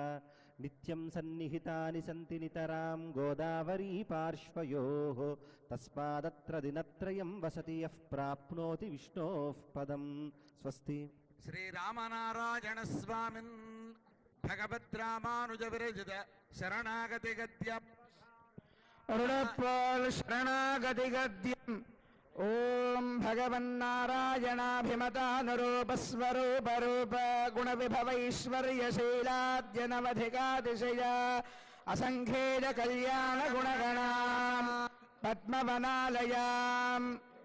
नित्यं सन्निहितानि सन्ति नितरां गोदावरी पार्श्वयोः तस्मादत्र दिनत्रयं वसति यः प्राप्नोति विष्णोः पदं स्वस्ति श्रीरामनारायण स्वामिन् भगवद्रामानुज विरचित शरणागति गद्य ऋणपाल शरणागति गद्यम् ओम भगवन्नारायणाभिमतानुरूपस्वरूपरूप गुणविभवैश्वर्यशीलाद्यनवधिकातिशय असङ्ख्येय कल्याण गुणगणां पद्मवनालयां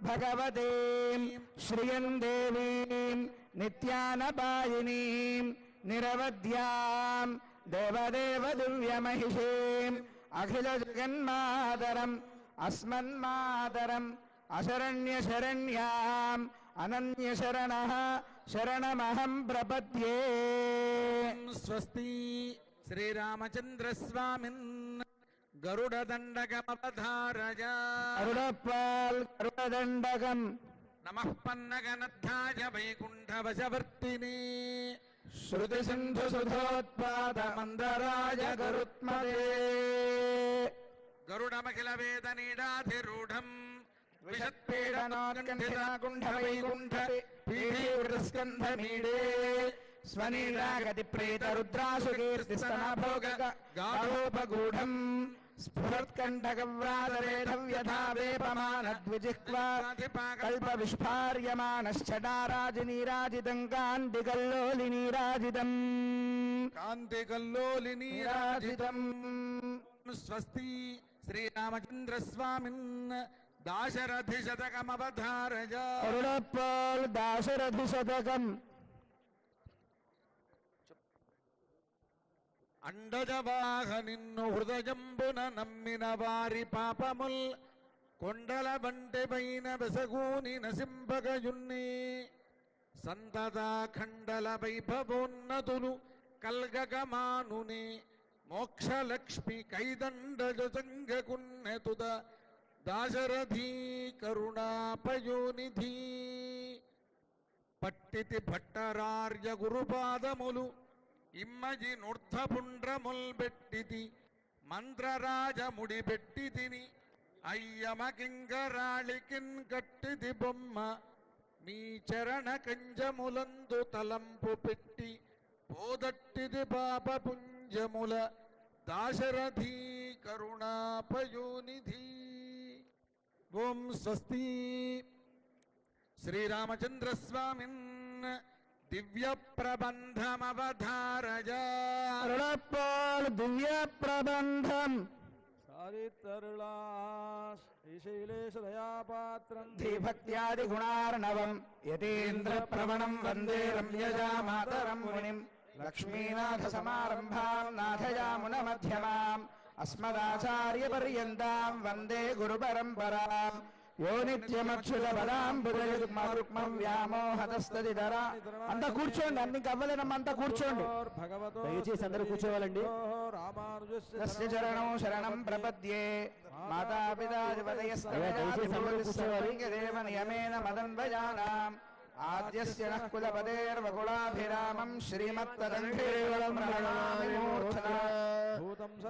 भगवतीं श्रियं देवीं नित्यानपायिनीं निरवध्यां देवदेव दिव्यमहिषीम् अखिल जगन्मातरम् अस्मन्मातरम् अशरण्यशरण्याम् अनन्यशरणः शरणमहं प्रपद्ये। स्वस्ति श्रीरामचन्द्र स्वामिन् గరుడదండకమవధారయ అరుడప్పాల్ గరుడదండకం నమః పన్నగనద్ధాయ వైకుంఠవశవర్తిని శృతి సింధు సుధోత్పాద మందరాయ గరుత్మదే గరుడమఖిల వేద నీడాధిరూఢం విషత్పీడనాకుంఠ పీఠీవృతస్కంధమీడే స్వనీడాగతి ప్రేత రుద్రాసు కీర్తి స్తనభోగ గాఢోపగూఢం స్ఫురత్కంఠగవ్రాతరేధవ్యథావేపమాన ద్విజిహ్వా కల్ప విస్ఫార్యమానశ్చటారాజి నీరాజితం కాంతికల్లోలి నీరాజితం కాంతికల్లోలి నీరాజితం స్వస్తి శ్రీరామచంద్రస్వామిన్ దాశరథి శతకమవధారయ అరుడప్పాల్ దాశరథి శతకం అండజవాహ నిన్ను హృదయంబున నమ్మిన వారి పాపముల్ కొండల బంటి పైన వెసగూని నసింపగయున్ని సంతదా ఖండల వైభవోన్నతులు కల్గగమానుని మోక్షలక్ష్మి కైదండజంగకున్నెతుద దాశరథీ కరుణాపయోనిధి పట్టితి భట్టరార్య గురుపాదములు ఇమ్మజి నూర్ధపుండ్రముల్ బెట్టితి మంత్రరాజముడి బెట్టితిని అయ్యమ కింకరాళికిన్ కట్టిది బొమ్మ మీ చరణ కంజములందు తలంపు పెట్టి పోదట్టిది పాప పుంజముల దాశరథీ కరుణాపయోనిధి. ఓం స్వస్తి. శ్రీరామచంద్రస్వామిన్ దివ్య ప్రబంధమవధారయ. అరుడప్పాల్ దివ్య ప్రబంధం శ్రీశైలేశదయాపాత్రం ధీభక్త్యాది గుణార్ణవం యతీంద్ర ప్రవణం వందే రమ్యజా మాతరం మునిం లక్ష్మీనాథ సమారంభాం నాథయామున మధ్యమాం అస్మదాచార్య పర్యంతాం వందే గురు పరంపరాం యో నిత్యమచ్యుత పదాంబుజయుగ్మరుక్మం వ్యామోహతస్తదితరా. అంతా కూర్చోండి, అన్ని కవ్వలేనమ్మ, అంతా కూర్చోండి. దయచేసి అందరూ కూర్చోవాలండి. తస్య చరణం శరణం ప్రపద్యే మాతాపితాదిపదయస్తదేవ నియమేన మదన్వయానాం ఆద్యస్య నః కులపదేర్వకులాభిరామం శ్రీమత్తదంఘేవలం ప్రణమామి మూర్ఛనా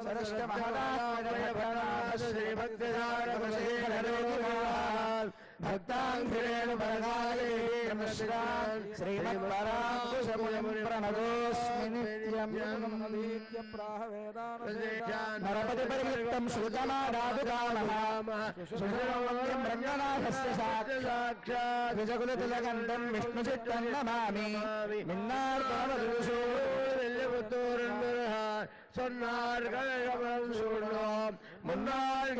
సదస్య మహదాత్మజభనాథ శ్రీభక్తిదారవశేఖరేణ భక్తాంఘ్రేణ పరగాయే నమస్కారం శ్రీమత్పరాంకుశమునిం ప్రణతోస్మి నిత్యం. నరపతి పరివృత్తం శ్రుతమారాధుకామః సుశీలం బ్రహ్మనాథస్య సాక్షాత్ విజకులతిలకంఠం విష్ణుచిత్తం నమామి. నిన్నార్దనవదుషో சொன்னார் கழகம் சூடும் முன்னாள்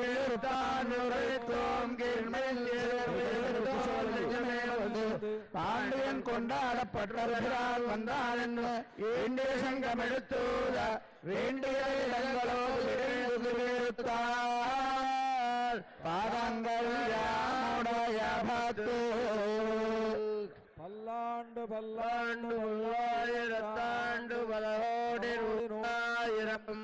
பாண்டியன் கொண்டாடப்பட்டவர்களால் வந்தான் என்று வேண்டிய சங்கம் எடுத்தூத வேண்டிய இடங்களோடு பாதங்கள் யாமுடைய பத்து பல்லாண்டு பல்லாண்டு பல்லாயிரத்தாண்டு பலகோடி ரூபாயிரம்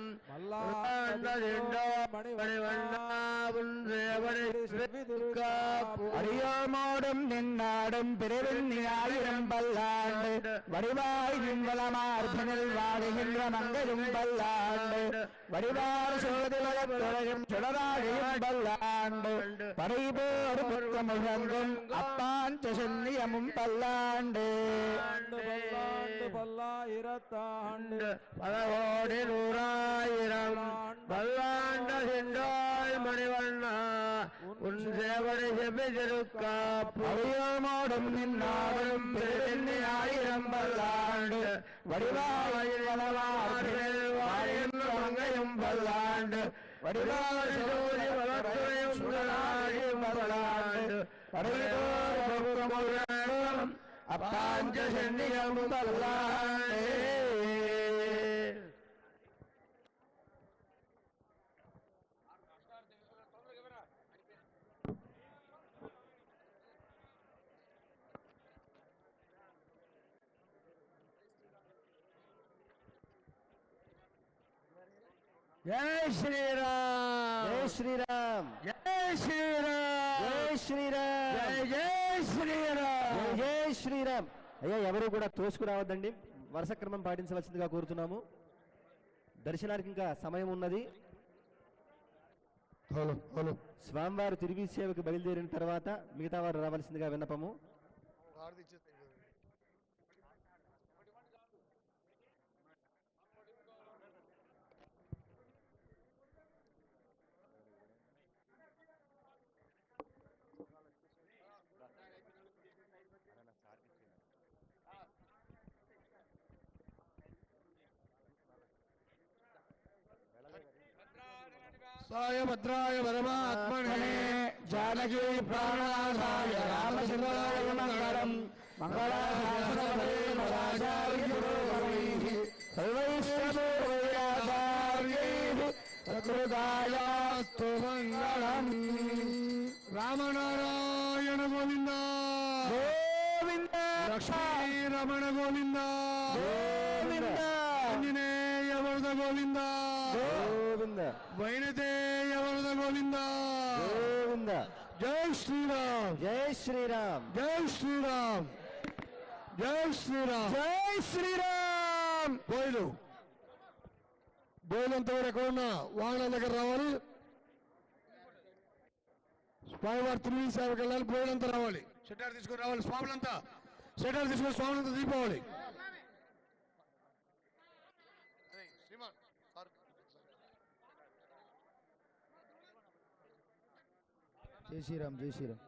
அடியோமோடும் நின்னாடும் பிரிவில் ஆயிரம் பல்லாண்டு வடிவாய் நிம்பலமார்பனில் வாழுகின்ற மங்கையும் பல்லாண்டு வடிவார் சோதிலகத்துறையும் சுடராழியும் பல்லாண்டு படைபோர் முழங்கும் அப்பாஞ்ச சென்னியமும் பல்லாண்டு பல்லாண்டு பல்லாயிரத்தாண்டு பலகோடி நூறாயிரம் பல்லாண்ட சென்றாய் மணிவண்ணா உன் சேவனை செவ்விதிருக்காப்பு அடியோமோடும் நின்னாடும் பெருநெண்ணி ஆயிரம் பல்லாண்டு வடிவாயில் வளவாற்றில் வாழுகின்ற மங்கையும் பல்லாண்டு வடிவாய் சோதி வளத்துறையும் சுடராழியும் பல்லாண்டு படைதோறும் அப்பாஞ்ச சென்னியமும் பல்லாண்டே. జై శ్రీరామ్ జై శ్రీరామ్ జై శ్రీరామ్ జై శ్రీరామ్ జై జై శ్రీరామ్ జై శ్రీరామ్. అయ్యా ఎవరు కూడా తోసుకురావద్దండి, వరుస క్రమం పాటించవలసిందిగా కోరుతున్నాము. దర్శనానికి ఇంకా సమయం ఉన్నది. స్వామివారు తిరిగి సేవకు బయలుదేరిన తర్వాత మిగతా వారు రావాల్సిందిగా విన్నపము. సాయ భద్రాయ పరమాత్మనే జానకీ ప్రాణాయ రామచంద్రాయ మంగళం సర్వైశ్వర్యాచార్యైస్తు మంగళం. రామనారాయణ గోవింద గోవింద, లక్ష్మీ రమణ గోవింద గోవింద, ఆంజనేయ వరద గోవింద గోవింద వైనతేయ వరద గోవింద గోవింద. జై శ్రీరామ్ జై శ్రీరామ్ జై శ్రీరామ్ జై శ్రీరామ్ జై శ్రీరామ్. బోయిలంతా ఎక్కడున్నా వాహనాల దగ్గర రావాలి. స్వామివారి తిరిగి సేవకి వెళ్ళాలి. బోయిలంతా రావాలి, షెటర్ తీసుకొని రావాలి. స్వాములంతా షెటర్ తీసుకొని స్వాములంతా దీపావళి. జై శ్రీరామ్ జై శ్రీరామ్.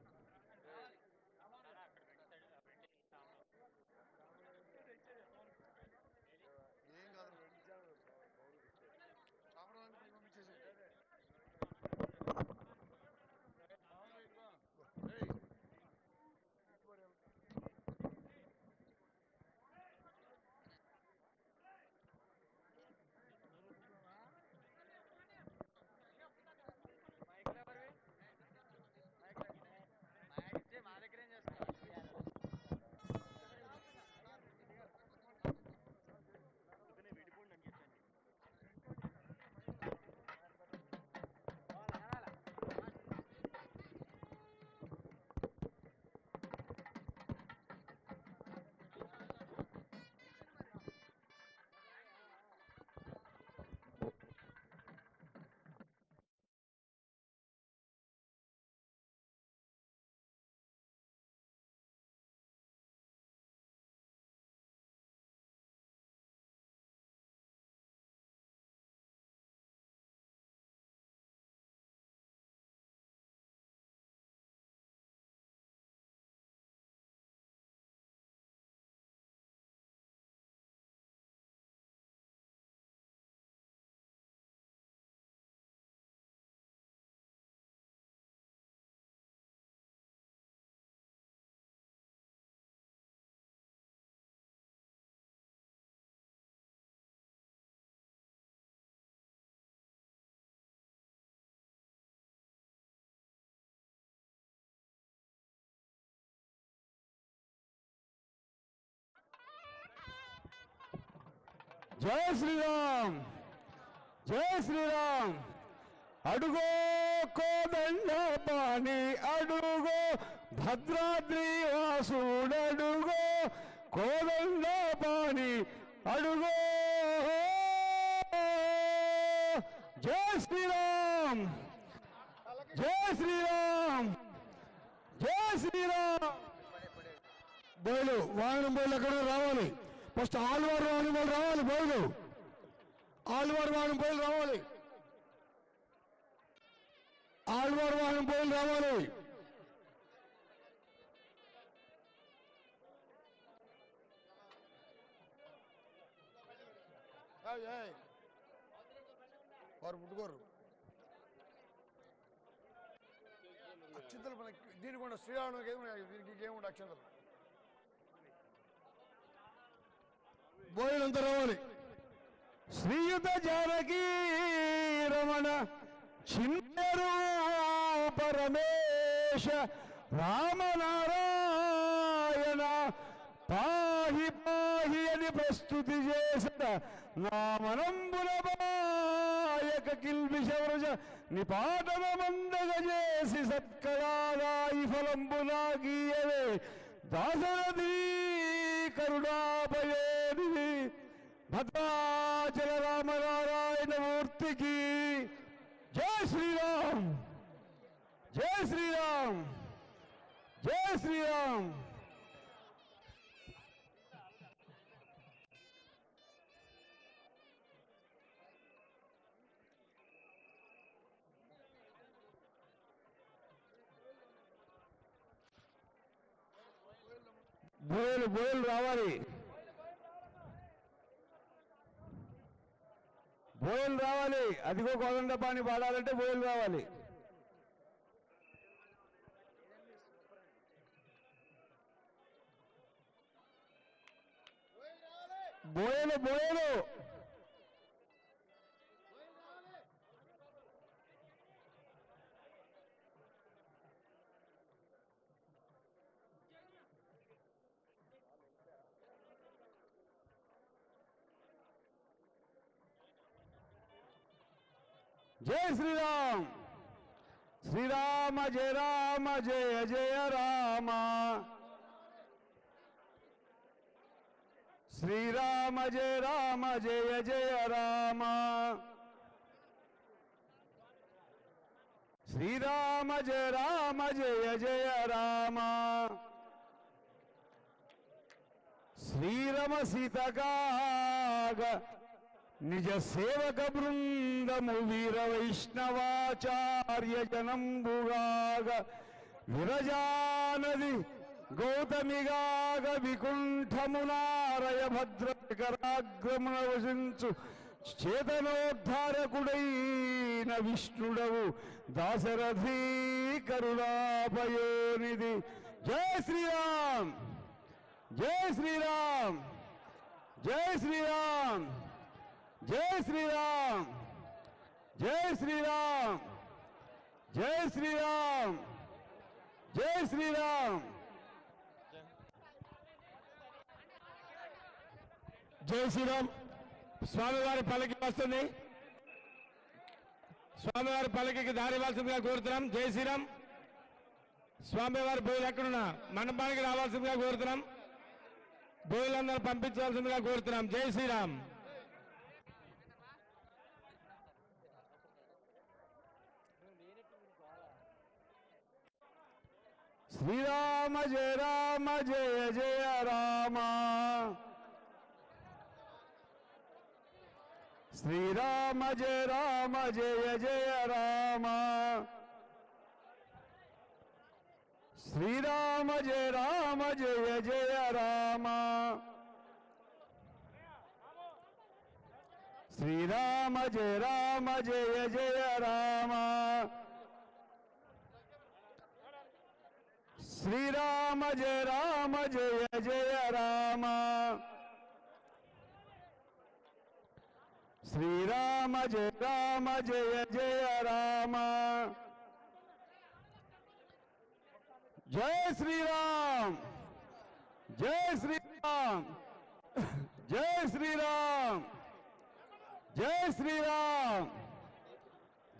జై శ్రీరామ్ జై శ్రీరామ్. అడుగో కోదండ పాణి అడుగో భద్రాద్రి వాసుడడుగో కోదండ పాణి అడుగో. జై శ్రీరామ్ జై శ్రీరామ్ జై శ్రీరామ్. బోయిలు వాహనం బోయిలు ఎక్కడ రావాలి. ఫస్ట్ ఆళ్వారు వాహనం బోయిలు రావాలి. బోయిలు ఆళ్వారు వాహనం బోయిలు రావాలి. ఆళ్వారు వాహనం బోయిలు రావాలి. వారు ముట్టుకోరు. అక్షంతలు మనకి దీనికి కూడా శ్రీరాముడికి ఏమున్నాయి, దీనికి ఏముండే అక్షంతలు. బోయిలంతా రావాలి. శ్రీయుత జానకీ రమణ చిన్నరు పరమేశ రామనారాయణ పాహి పాహి అని ప్రస్తుతి చేసిన నామనంబుల బాయ విశాఖ కిల్బిషవృజ నిపాటన మందగ చేసి సత్కళాదాయి ఫలంబునా గీయవే దాశరథీ కరుణాపయోనిధి భద్రాచల రామనారాయణ మూర్తికి జై శ్రీరామ్, జై శ్రీరామ్, జై శ్రీరామ్. బోయలు బోయలు రావాలి, బోయలు రావాలి. అదిగో కోదండపాణి పాడాలంటే బోయలు రావాలి. బోయలు బోయలు జై శ్రీరామ్, శ్రీరామ జయ రామ జయ జయ రామ, శ్రీరామ జయ రామ జయ జయ రామ, శ్రీరామ జయ రామ జయ జయ రామ. శ్రీరమ సీతకాగ నిజ సేవక బృందము వీర వైష్ణవాచార్య జనంబుగాగ విరజానది గౌతమిగాగ వికుంఠమునారయ భద్రకరాగ్రమున వసించు చేతనోద్ధారకుడైన విష్ణుడవు దాశరథీ కరుణాపయోనిధి. జై శ్రీరామ్, జై శ్రీరామ్, జై శ్రీరామ్, జై శ్రీరామ్, జై శ్రీరామ్, జై శ్రీరామ్, జై శ్రీరామ్. జై శ్రీరామ్. స్వామివారి పల్లకి వస్తుంది, స్వామివారి పల్లకి దారి ఇవ్వాల్సిందిగా కోరుతున్నాం. జై శ్రీరామ్. స్వామివారి బోయిలు ఎక్కడున్నా మండపానికి రావాల్సిందిగా కోరుతున్నాం. బోయిలందరూ పంపించవలసిందిగా కోరుతున్నాం. జై శ్రీరామ్. శ్రీరామ జయ రామ జయ జయ రామ, శ్రీరామ జయ రామ జయ జయ రామ, శ్రీరామ జయ రామ జయ జయ రామ, శ్రీరామ జయ రామ జయ జయ రామ, శ్రీరామ జయ రామ జయ జయ రామ, శ్రీరామ జయ రామ జయ జయ రామ. జై శ్రీరామ్, జై శ్రీరామ్, జై శ్రీరామ్, జై శ్రీరామ్,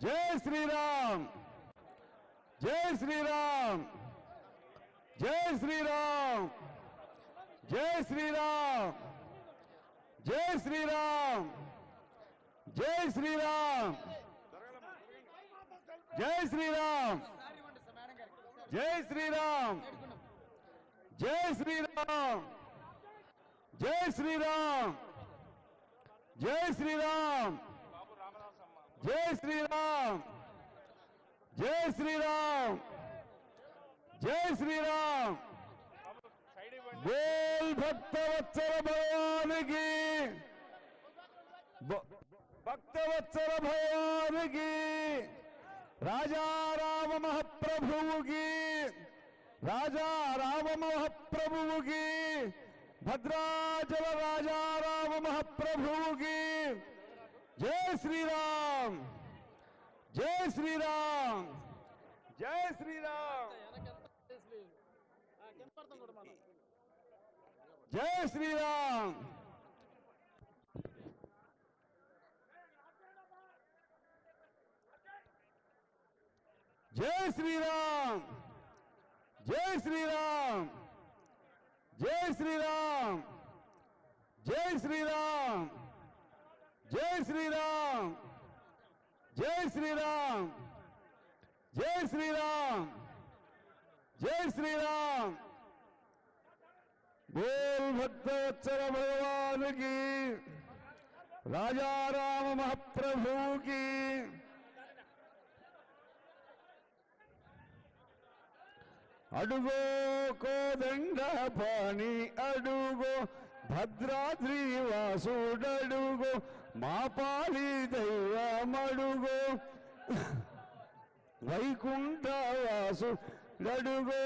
జై శ్రీరామ్, జై శ్రీరామ్, జై శ్రీరామ్, జై శ్రీరామ్, జై శ్రీరామ్, జై శ్రీరామ్, జై శ్రీరామ్, జై శ్రీరామ్, జై శ్రీరామ్, జై శ్రీరామ్, జై శ్రీరామ్, జై శ్రీరామ్, జై శ్రీరామ్, జై శ్రీరామ్. బోల్ భక్తవత్సల భగవానికి, భక్తవత్సల భగవానికి, రాజా రామ మహాప్రభువుకి, రాజా రామ మహాప్రభువుకి, భద్రాచల రాజా రామ మహాప్రభువుకి. జై శ్రీరామ్, జై శ్రీరామ్, జై శ్రీరామ్, జై శ్రీరామ్. జై శ్రీరామ్ జై శ్రీరామ్ జై శ్రీరామ్ జై శ్రీరామ్ జై శ్రీరామ్ జై శ్రీరామ్ జై శ్రీరామ్ జై శ్రీరామ్ बोल भक्तवत्सल भगवान की राजा राम महाप्रभु की अडुगो कोदंड पानी अडुगो भद्राद्री वासुडुगो मापाली दैवमडुगो वैकुंठ वासुडुगो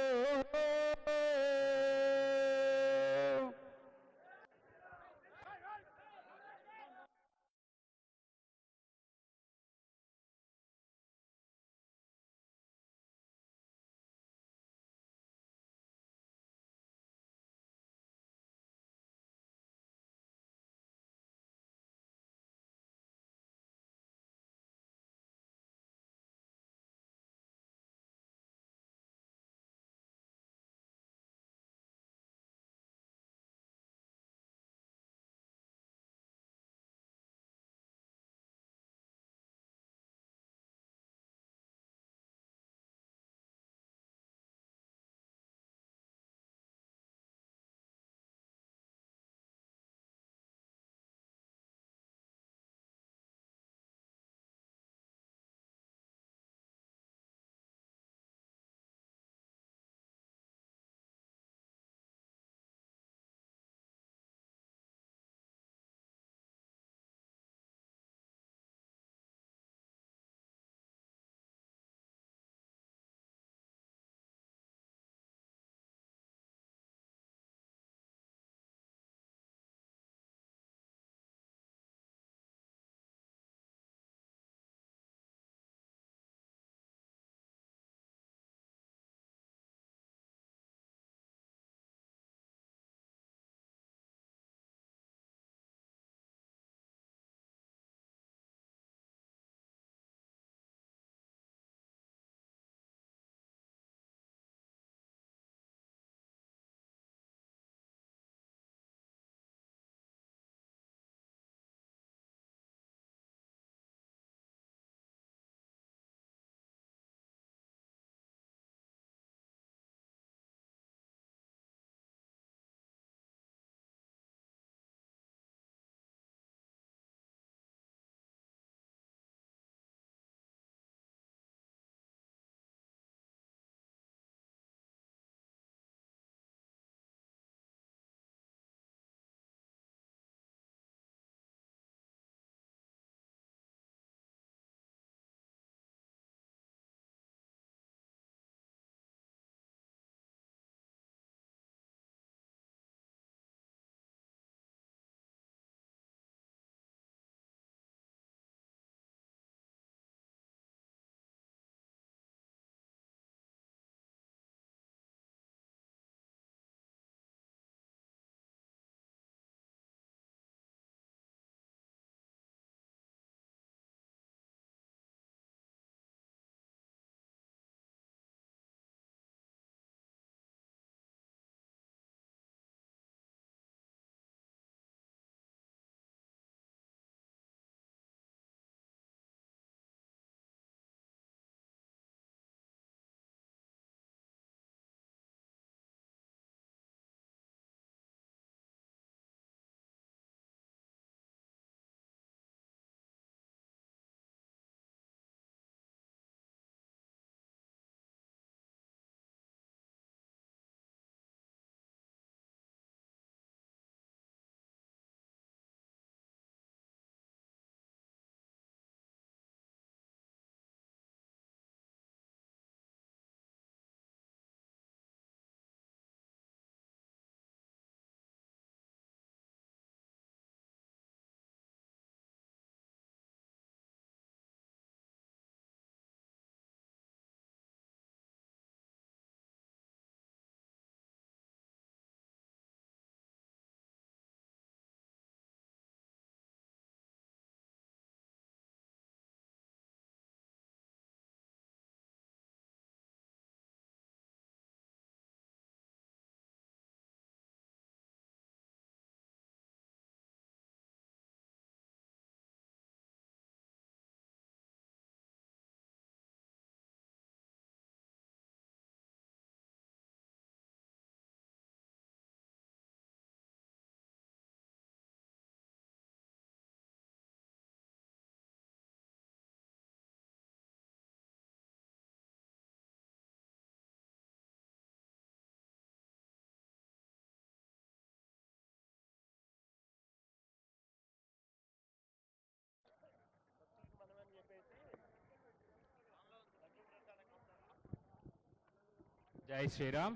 జై శ్రీరామ్.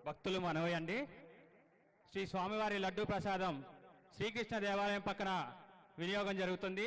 భక్తులు మనవి అండి, శ్రీ స్వామివారి లడ్డూ ప్రసాదం శ్రీకృష్ణ దేవాలయం పక్కన వినియోగం జరుగుతుంది.